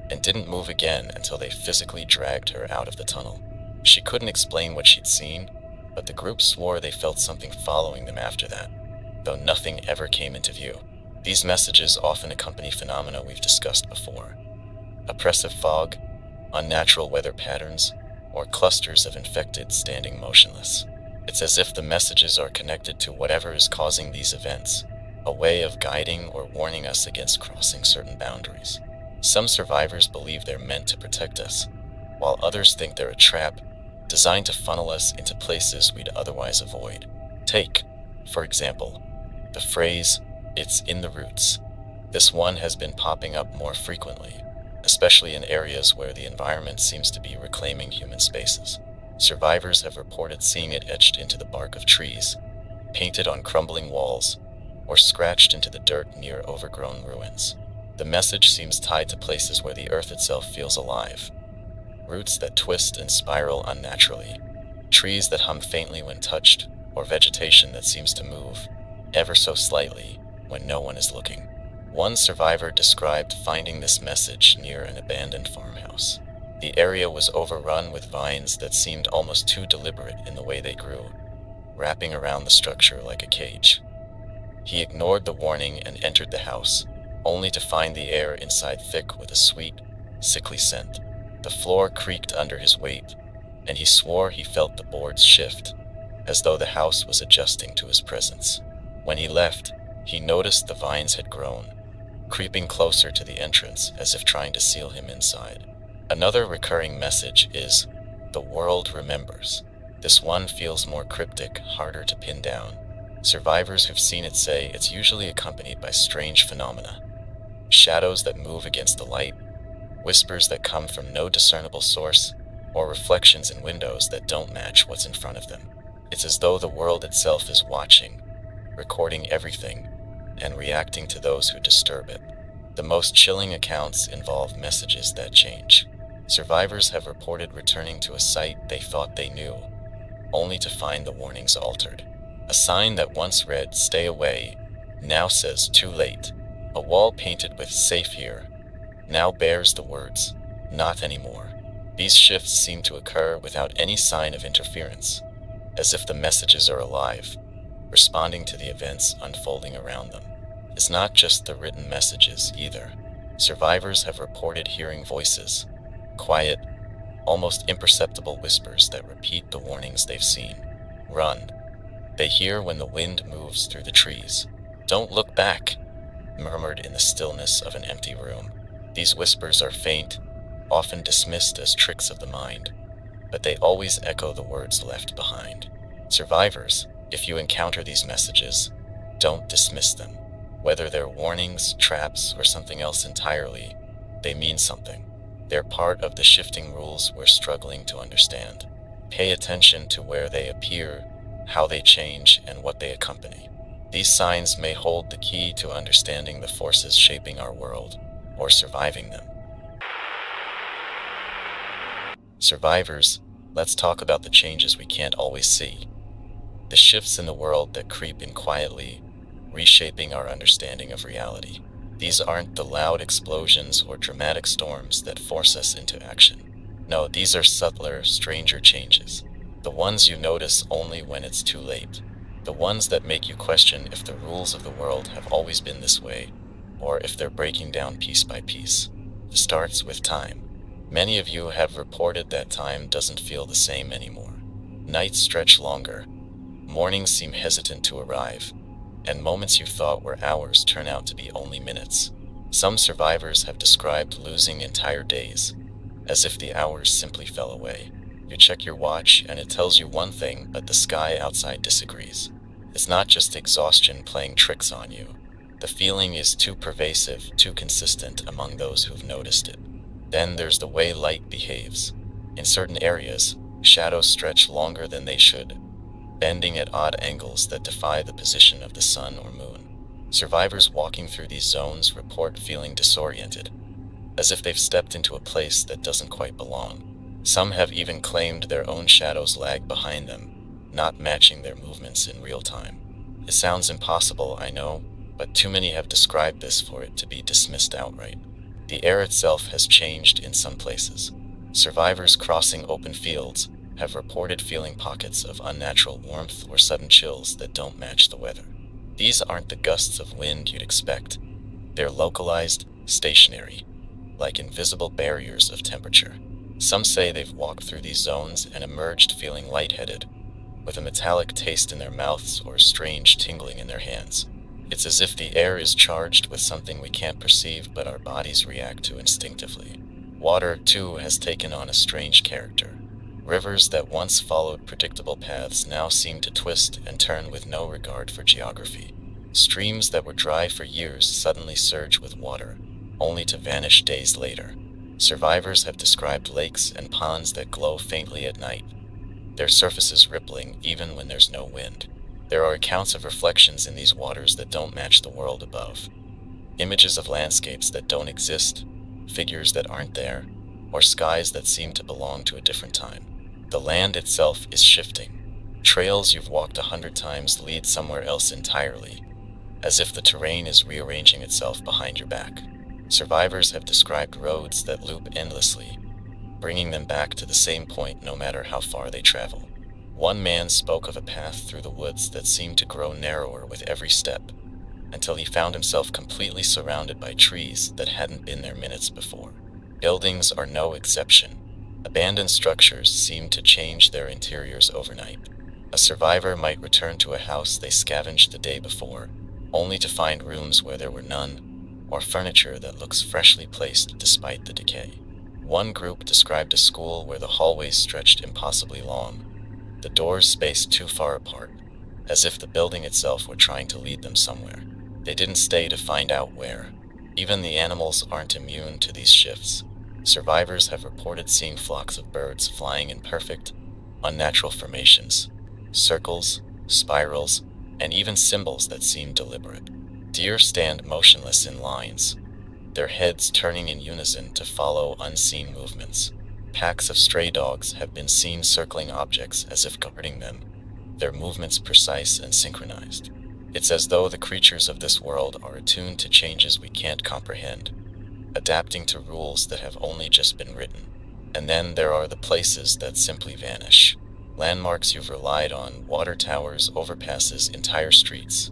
and didn't move again until they physically dragged her out of the tunnel. She couldn't explain what she'd seen, but the group swore they felt something following them after that, though nothing ever came into view. These messages often accompany phenomena we've discussed before: oppressive fog, unnatural weather patterns, or clusters of infected standing motionless. It's as if the messages are connected to whatever is causing these events, a way of guiding or warning us against crossing certain boundaries. Some survivors believe they're meant to protect us, while others think they're a trap designed to funnel us into places we'd otherwise avoid. Take, for example, the phrase, "it's in the roots." This one has been popping up more frequently, especially in areas where the environment seems to be reclaiming human spaces. Survivors have reported seeing it etched into the bark of trees, painted on crumbling walls, or scratched into the dirt near overgrown ruins. The message seems tied to places where the earth itself feels alive. Roots that twist and spiral unnaturally, trees that hum faintly when touched, or vegetation that seems to move, ever so slightly, when no one is looking. One survivor described finding this message near an abandoned farmhouse. The area was overrun with vines that seemed almost too deliberate in the way they grew, wrapping around the structure like a cage. He ignored the warning and entered the house, only to find the air inside thick with a sweet, sickly scent. The floor creaked under his weight, and he swore he felt the boards shift, as though the house was adjusting to his presence. When he left, he noticed the vines had grown, creeping closer to the entrance as if trying to seal him inside. Another recurring message is, "the world remembers." This one feels more cryptic, harder to pin down. Survivors who've seen it say it's usually accompanied by strange phenomena: shadows that move against the light, whispers that come from no discernible source, or reflections in windows that don't match what's in front of them. It's as though the world itself is watching, recording everything, and reacting to those who disturb it. The most chilling accounts involve messages that change. Survivors have reported returning to a site they thought they knew, only to find the warnings altered. A sign that once read, "Stay away," now says, "Too late." A wall painted with "Safe here" now bears the words, "Not anymore." These shifts seem to occur without any sign of interference, as if the messages are alive, responding to the events unfolding around them. It's not just the written messages either. Survivors have reported hearing voices, quiet, almost imperceptible whispers that repeat the warnings they've seen. Run. They hear when the wind moves through the trees. Don't look back, murmured in the stillness of an empty room. These whispers are faint, often dismissed as tricks of the mind, but they always echo the words left behind. Survivors, if you encounter these messages, don't dismiss them. Whether they're warnings, traps, or something else entirely, they mean something. They're part of the shifting rules we're struggling to understand. Pay attention to where they appear, how they change, and what they accompany. These signs may hold the key to understanding the forces shaping our world, or surviving them. Survivors, let's talk about the changes we can't always see. The shifts in the world that creep in quietly, reshaping our understanding of reality. These aren't the loud explosions or dramatic storms that force us into action. No, these are subtler, stranger changes. The ones you notice only when it's too late. The ones that make you question if the rules of the world have always been this way, or if they're breaking down piece by piece. It starts with time. Many of you have reported that time doesn't feel the same anymore. Nights stretch longer, mornings seem hesitant to arrive, and moments you thought were hours turn out to be only minutes. Some survivors have described losing entire days, as if the hours simply fell away. You check your watch and it tells you one thing, but the sky outside disagrees. It's not just exhaustion playing tricks on you. The feeling is too pervasive, too consistent among those who've noticed it. Then there's the way light behaves. In certain areas, shadows stretch longer than they should, bending at odd angles that defy the position of the sun or moon. Survivors walking through these zones report feeling disoriented, as if they've stepped into a place that doesn't quite belong. Some have even claimed their own shadows lag behind them, not matching their movements in real time. It sounds impossible, I know, but too many have described this for it to be dismissed outright. The air itself has changed in some places. Survivors crossing open fields have reported feeling pockets of unnatural warmth or sudden chills that don't match the weather. These aren't the gusts of wind you'd expect. They're localized, stationary, like invisible barriers of temperature. Some say they've walked through these zones and emerged feeling lightheaded, with a metallic taste in their mouths or a strange tingling in their hands. It's as if the air is charged with something we can't perceive but our bodies react to instinctively. Water, too, has taken on a strange character. Rivers that once followed predictable paths now seem to twist and turn with no regard for geography. Streams that were dry for years suddenly surge with water, only to vanish days later. Survivors have described lakes and ponds that glow faintly at night, their surfaces rippling even when there's no wind. There are accounts of reflections in these waters that don't match the world above. Images of landscapes that don't exist, figures that aren't there, or skies that seem to belong to a different time. The land itself is shifting. Trails you've walked 100 times lead somewhere else entirely, as if the terrain is rearranging itself behind your back. Survivors have described roads that loop endlessly, bringing them back to the same point no matter how far they travel. One man spoke of a path through the woods that seemed to grow narrower with every step, until he found himself completely surrounded by trees that hadn't been there minutes before. Buildings are no exception. Abandoned structures seem to change their interiors overnight. A survivor might return to a house they scavenged the day before, only to find rooms where there were none, or furniture that looks freshly placed despite the decay. One group described a school where the hallways stretched impossibly long, the doors spaced too far apart, as if the building itself were trying to lead them somewhere. They didn't stay to find out where. Even the animals aren't immune to these shifts. Survivors have reported seeing flocks of birds flying in perfect, unnatural formations, circles, spirals, and even symbols that seem deliberate. Deer stand motionless in lines, their heads turning in unison to follow unseen movements. Packs of stray dogs have been seen circling objects as if guarding them, their movements precise and synchronized. It's as though the creatures of this world are attuned to changes we can't comprehend, adapting to rules that have only just been written. And then there are the places that simply vanish. Landmarks you've relied on, water towers, overpasses, entire streets,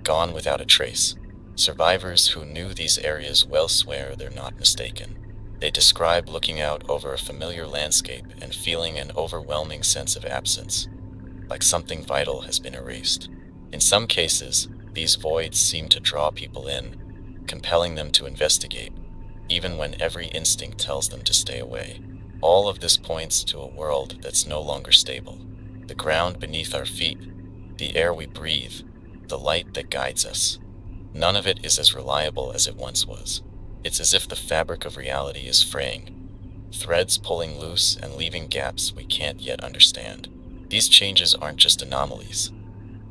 gone without a trace. Survivors who knew these areas well swear they're not mistaken. They describe looking out over a familiar landscape and feeling an overwhelming sense of absence, like something vital has been erased. In some cases, these voids seem to draw people in, compelling them to investigate, even when every instinct tells them to stay away. All of this points to a world that's no longer stable. The ground beneath our feet, the air we breathe, the light that guides us. None of it is as reliable as it once was. It's as if the fabric of reality is fraying, threads pulling loose and leaving gaps we can't yet understand. These changes aren't just anomalies.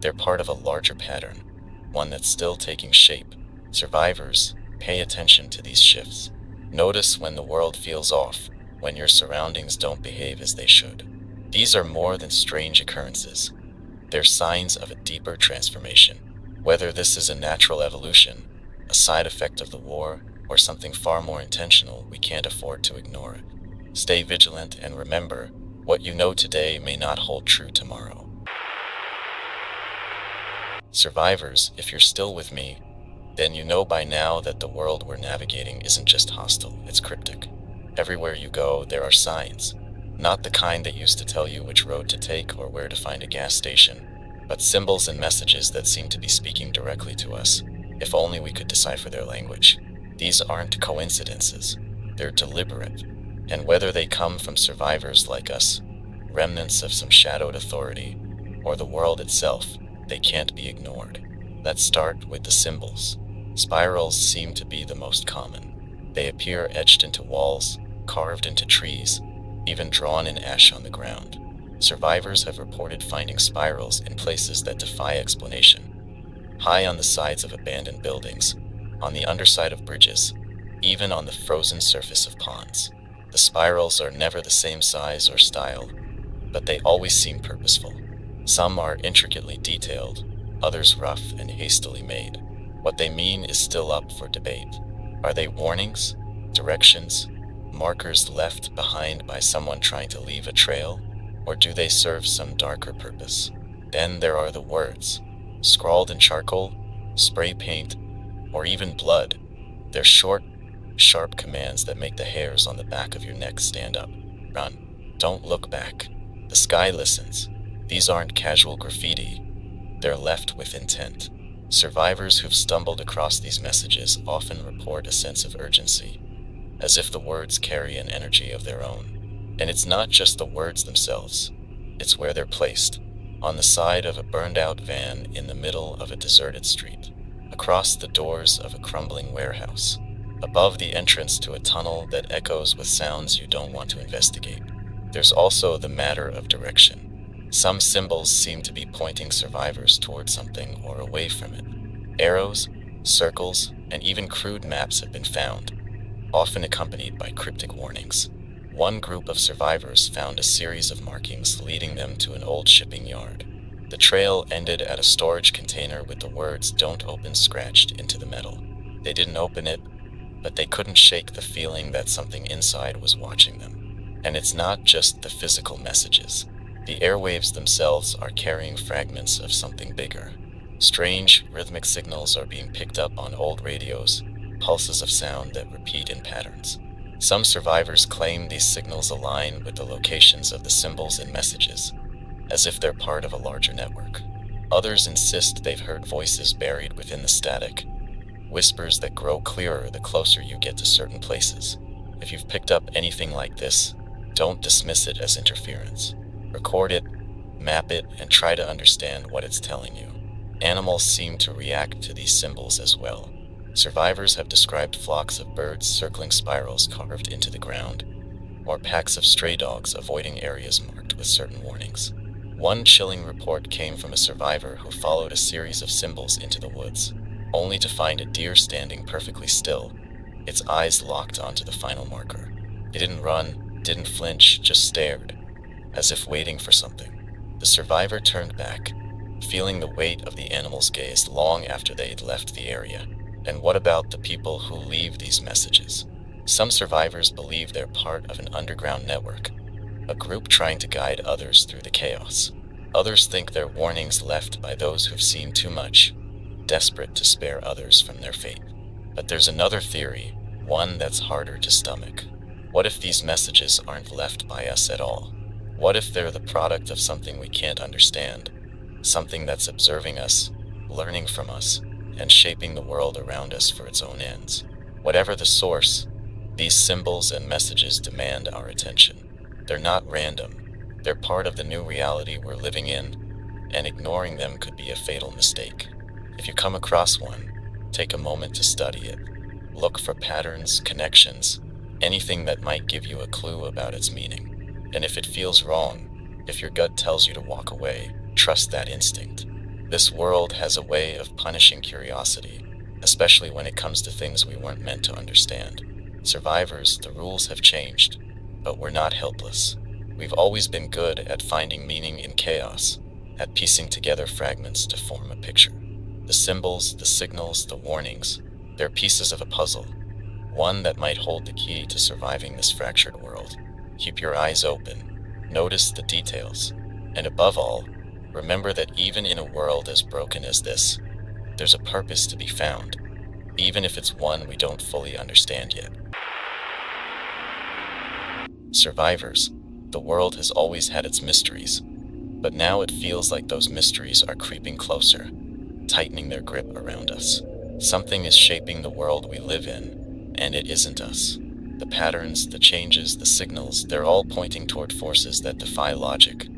They're part of a larger pattern, one that's still taking shape. Survivors, pay attention to these shifts. Notice when the world feels off, when your surroundings don't behave as they should. These are more than strange occurrences. They're signs of a deeper transformation. Whether this is a natural evolution, a side effect of the war, or something far more intentional, we can't afford to ignore it. Stay vigilant and remember, what you know today may not hold true tomorrow. Survivors, if you're still with me, then you know by now that the world we're navigating isn't just hostile, it's cryptic. Everywhere you go, there are signs. Not the kind that used to tell you which road to take or where to find a gas station, but symbols and messages that seem to be speaking directly to us, if only we could decipher their language. These aren't coincidences, they're deliberate, and whether they come from survivors like us, remnants of some shadowed authority, or the world itself, they can't be ignored. Let's start with the symbols. Spirals seem to be the most common. They appear etched into walls, carved into trees, even drawn in ash on the ground. Survivors have reported finding spirals in places that defy explanation. High on the sides of abandoned buildings, on the underside of bridges, even on the frozen surface of ponds. The spirals are never the same size or style, but they always seem purposeful. Some are intricately detailed, others rough and hastily made. What they mean is still up for debate. Are they warnings, directions, markers left behind by someone trying to leave a trail, or do they serve some darker purpose? Then there are the words, scrawled in charcoal, spray paint, or even blood. They're short, sharp commands that make the hairs on the back of your neck stand up. Run. Don't look back. The sky listens. These aren't casual graffiti. They're left with intent. Survivors who've stumbled across these messages often report a sense of urgency, as if the words carry an energy of their own. And it's not just the words themselves. It's where they're placed. On the side of a burned-out van in the middle of a deserted street, across the doors of a crumbling warehouse, above the entrance to a tunnel that echoes with sounds you don't want to investigate. There's also the matter of direction. Some symbols seem to be pointing survivors toward something or away from it. Arrows, circles, and even crude maps have been found, often accompanied by cryptic warnings. One group of survivors found a series of markings leading them to an old shipping yard. The trail ended at a storage container with the words "Don't open" scratched into the metal. They didn't open it, but they couldn't shake the feeling that something inside was watching them. And it's not just the physical messages. The airwaves themselves are carrying fragments of something bigger. Strange, rhythmic signals are being picked up on old radios, pulses of sound that repeat in patterns. Some survivors claim these signals align with the locations of the symbols and messages, as if they're part of a larger network. Others insist they've heard voices buried within the static, whispers that grow clearer the closer you get to certain places. If you've picked up anything like this, don't dismiss it as interference. Record it, map it, and try to understand what it's telling you. Animals seem to react to these symbols as well. Survivors have described flocks of birds circling spirals carved into the ground, or packs of stray dogs avoiding areas marked with certain warnings. One chilling report came from a survivor who followed a series of symbols into the woods, only to find a deer standing perfectly still, its eyes locked onto the final marker. It didn't run, didn't flinch, just stared, as if waiting for something. The survivor turned back, feeling the weight of the animal's gaze long after they'd left the area. And what about the people who leave these messages? Some survivors believe they're part of an underground network, a group trying to guide others through the chaos. Others think they're warnings left by those who've seen too much, desperate to spare others from their fate. But there's another theory, one that's harder to stomach. What if these messages aren't left by us at all? What if they're the product of something we can't understand, something that's observing us, learning from us, and shaping the world around us for its own ends? Whatever the source, these symbols and messages demand our attention. They're not random. They're part of the new reality we're living in, and ignoring them could be a fatal mistake. If you come across one, take a moment to study it. Look for patterns, connections, anything that might give you a clue about its meaning. And if it feels wrong, if your gut tells you to walk away, trust that instinct. This world has a way of punishing curiosity, especially when it comes to things we weren't meant to understand. Survivors, the rules have changed, but we're not helpless. We've always been good at finding meaning in chaos, at piecing together fragments to form a picture. The symbols, the signals, the warnings, they're pieces of a puzzle, one that might hold the key to surviving this fractured world. Keep your eyes open, notice the details, and above all, remember that even in a world as broken as this, there's a purpose to be found, even if it's one we don't fully understand yet. Survivors, the world has always had its mysteries, but now it feels like those mysteries are creeping closer, tightening their grip around us. Something is shaping the world we live in, and it isn't us. The patterns, the changes, the signals, they're all pointing toward forces that defy logic,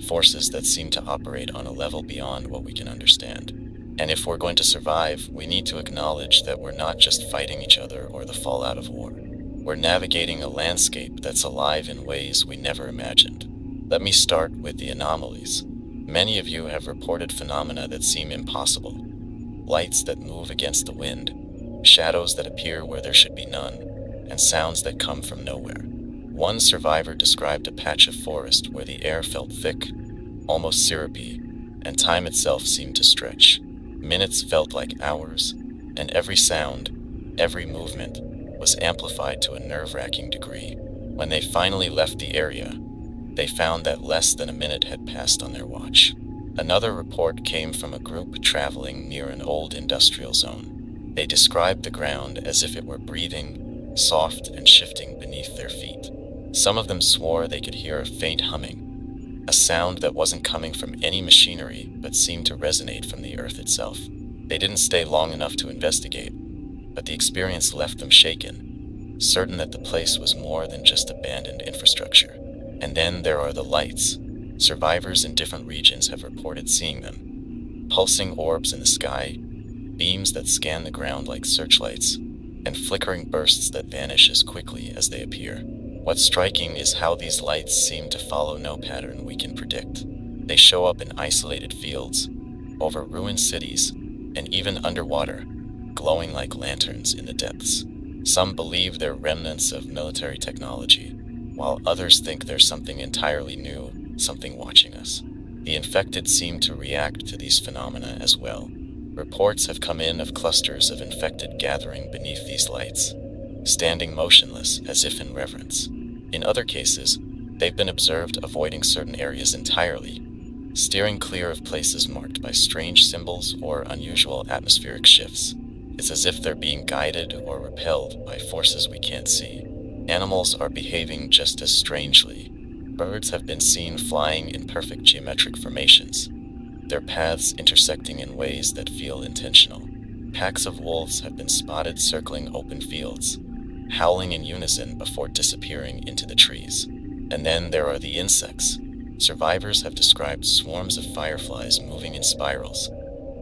forces that seem to operate on a level beyond what we can understand. And if we're going to survive, we need to acknowledge that we're not just fighting each other or the fallout of war. We're navigating a landscape that's alive in ways we never imagined. Let me start with the anomalies. Many of you have reported phenomena that seem impossible. Lights that move against the wind, shadows that appear where there should be none, and sounds that come from nowhere. One survivor described a patch of forest where the air felt thick, almost syrupy, and time itself seemed to stretch. Minutes felt like hours, and every sound, every movement, was amplified to a nerve-wracking degree. When they finally left the area, they found that less than a minute had passed on their watch. Another report came from a group traveling near an old industrial zone. They described the ground as if it were breathing, soft and shifting beneath their feet. Some of them swore they could hear a faint humming, a sound that wasn't coming from any machinery but seemed to resonate from the earth itself. They didn't stay long enough to investigate, but the experience left them shaken, certain that the place was more than just abandoned infrastructure. And then there are the lights. Survivors in different regions have reported seeing them. Pulsing orbs in the sky, beams that scan the ground like searchlights, and flickering bursts that vanish as quickly as they appear. What's striking is how these lights seem to follow no pattern we can predict. They show up in isolated fields, over ruined cities, and even underwater, glowing like lanterns in the depths. Some believe they're remnants of military technology, while others think there's something entirely new, something watching us. The infected seem to react to these phenomena as well. Reports have come in of clusters of infected gathering beneath these lights, standing motionless as if in reverence. In other cases, they've been observed avoiding certain areas entirely, steering clear of places marked by strange symbols or unusual atmospheric shifts. It's as if they're being guided or repelled by forces we can't see. Animals are behaving just as strangely. Birds have been seen flying in perfect geometric formations, their paths intersecting in ways that feel intentional. Packs of wolves have been spotted circling open fields, howling in unison before disappearing into the trees. And then there are the insects. Survivors have described swarms of fireflies moving in spirals,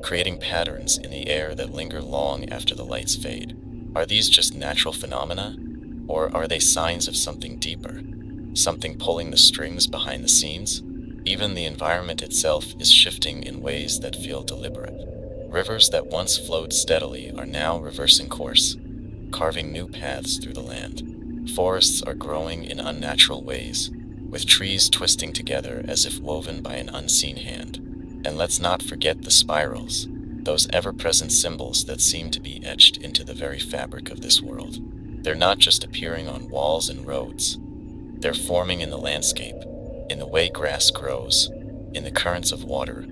creating patterns in the air that linger long after the lights fade. Are these just natural phenomena, or are they signs of something deeper, something pulling the strings behind the scenes? Even the environment itself is shifting in ways that feel deliberate. Rivers that once flowed steadily are now reversing course, carving new paths through the land. Forests are growing in unnatural ways, with trees twisting together as if woven by an unseen hand. And let's not forget the spirals, those ever-present symbols that seem to be etched into the very fabric of this world. They're not just appearing on walls and roads. They're forming in the landscape, in the way grass grows, in the currents of water,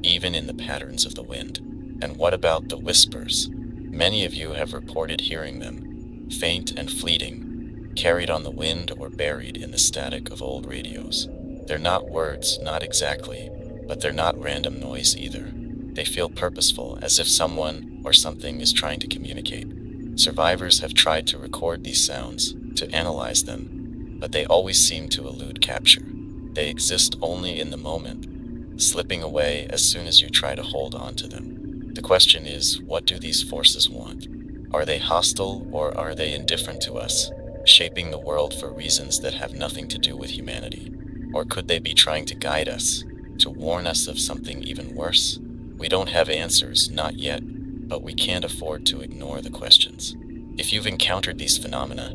even in the patterns of the wind. And what about the whispers? Many of you have reported hearing them, faint and fleeting, carried on the wind or buried in the static of old radios. They're not words, not exactly, but they're not random noise either. They feel purposeful, as if someone or something is trying to communicate. Survivors have tried to record these sounds, to analyze them, but they always seem to elude capture. They exist only in the moment, slipping away as soon as you try to hold on to them. The question is, what do these forces want? Are they hostile or are they indifferent to us, shaping the world for reasons that have nothing to do with humanity? Or could they be trying to guide us, to warn us of something even worse? We don't have answers, not yet, but we can't afford to ignore the questions. If you've encountered these phenomena,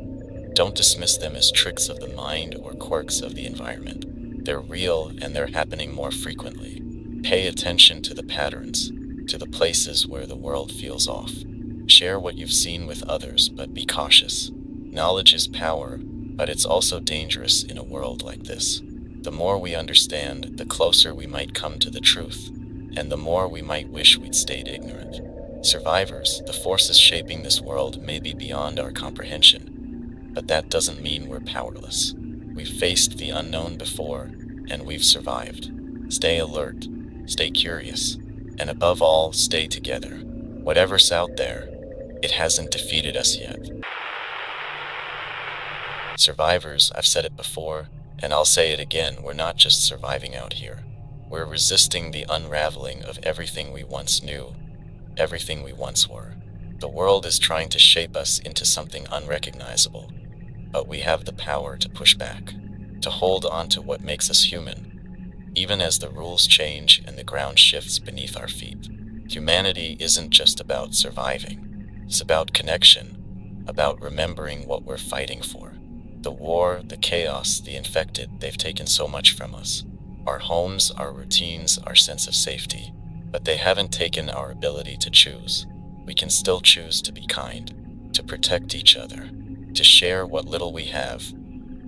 don't dismiss them as tricks of the mind or quirks of the environment. They're real and they're happening more frequently. Pay attention to the patterns, to the places where the world feels off. Share what you've seen with others, but be cautious. Knowledge is power, but it's also dangerous in a world like this. The more we understand, the closer we might come to the truth, and the more we might wish we'd stayed ignorant. Survivors, the forces shaping this world may be beyond our comprehension, but that doesn't mean we're powerless. We've faced the unknown before, and we've survived. Stay alert, stay curious, and above all, stay together. Whatever's out there, it hasn't defeated us yet. Survivors, I've said it before, and I'll say it again, we're not just surviving out here. We're resisting the unraveling of everything we once knew, everything we once were. The world is trying to shape us into something unrecognizable, but we have the power to push back, to hold on to what makes us human, even as the rules change and the ground shifts beneath our feet. Humanity isn't just about surviving. It's about connection, about remembering what we're fighting for. The war, the chaos, the infected, they've taken so much from us. Our homes, our routines, our sense of safety. But they haven't taken our ability to choose. We can still choose to be kind, to protect each other, to share what little we have,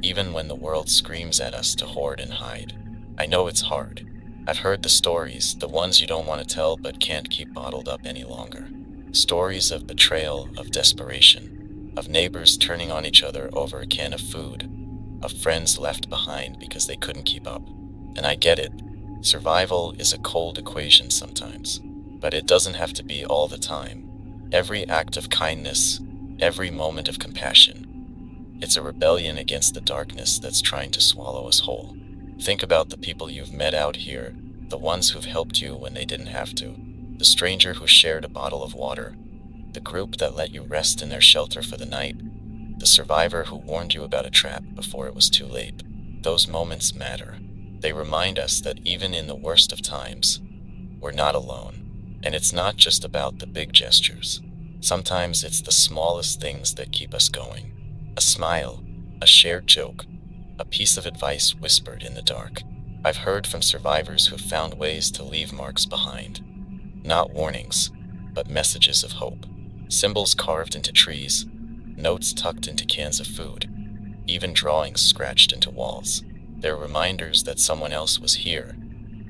even when the world screams at us to hoard and hide. I know it's hard. I've heard the stories, the ones you don't want to tell but can't keep bottled up any longer. Stories of betrayal, of desperation, of neighbors turning on each other over a can of food, of friends left behind because they couldn't keep up. And I get it. Survival is a cold equation sometimes, but it doesn't have to be all the time. Every act of kindness, every moment of compassion, it's a rebellion against the darkness that's trying to swallow us whole. Think about the people you've met out here, the ones who've helped you when they didn't have to, the stranger who shared a bottle of water, the group that let you rest in their shelter for the night, the survivor who warned you about a trap before it was too late. Those moments matter. They remind us that even in the worst of times, we're not alone. And it's not just about the big gestures. Sometimes it's the smallest things that keep us going. A smile, a shared joke, a piece of advice whispered in the dark. I've heard from survivors who've found ways to leave marks behind. Not warnings, but messages of hope. Symbols carved into trees, notes tucked into cans of food, even drawings scratched into walls. They're reminders that someone else was here,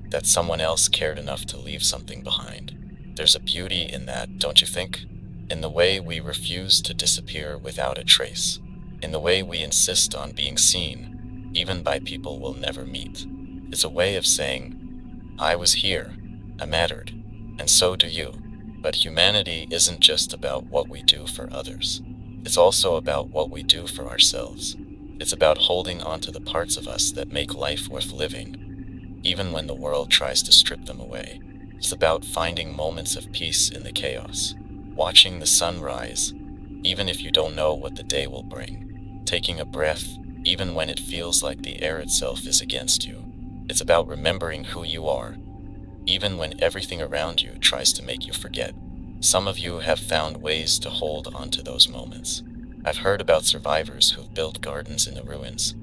that someone else cared enough to leave something behind. There's a beauty in that, don't you think? In the way we refuse to disappear without a trace. In the way we insist on being seen, even by people we'll never meet. It's a way of saying, I was here, I mattered, and so do you. But humanity isn't just about what we do for others. It's also about what we do for ourselves. It's about holding on to the parts of us that make life worth living, even when the world tries to strip them away. It's about finding moments of peace in the chaos, watching the sun rise, even if you don't know what the day will bring. Taking a breath, even when it feels like the air itself is against you. It's about remembering who you are, even when everything around you tries to make you forget. Some of you have found ways to hold on to those moments. I've heard about survivors who've built gardens in the ruins,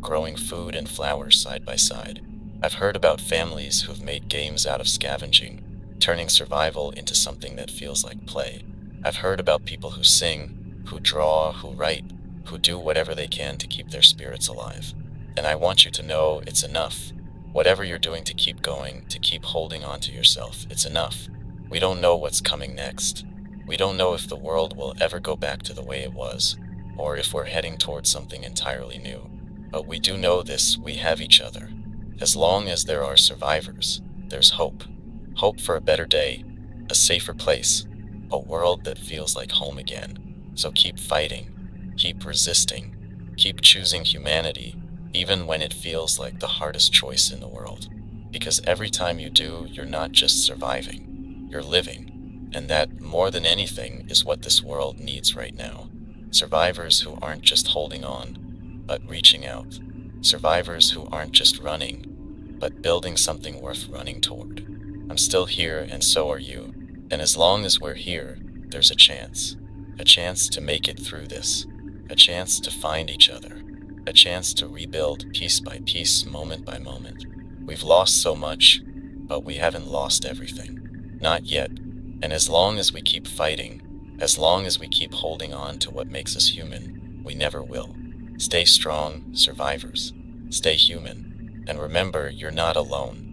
growing food and flowers side by side. I've heard about families who've made games out of scavenging, turning survival into something that feels like play. I've heard about people who sing, who draw, who write, who do whatever they can to keep their spirits alive. And I want you to know it's enough. Whatever you're doing to keep going, to keep holding on to yourself, it's enough. We don't know what's coming next. We don't know if the world will ever go back to the way it was, or if we're heading towards something entirely new. But we do know this, we have each other. As long as there are survivors, there's hope. Hope for a better day, a safer place, a world that feels like home again. So keep fighting. Keep resisting. Keep choosing humanity, even when it feels like the hardest choice in the world. Because every time you do, you're not just surviving, you're living. And that, more than anything, is what this world needs right now. Survivors who aren't just holding on, but reaching out. Survivors who aren't just running, but building something worth running toward. I'm still here, and so are you. And as long as we're here, there's a chance. A chance to make it through this. A chance to find each other. A chance to rebuild piece by piece, moment by moment. We've lost so much, but we haven't lost everything. Not yet. And as long as we keep fighting, as long as we keep holding on to what makes us human, we never will. Stay strong, survivors. Stay human. And remember, you're not alone.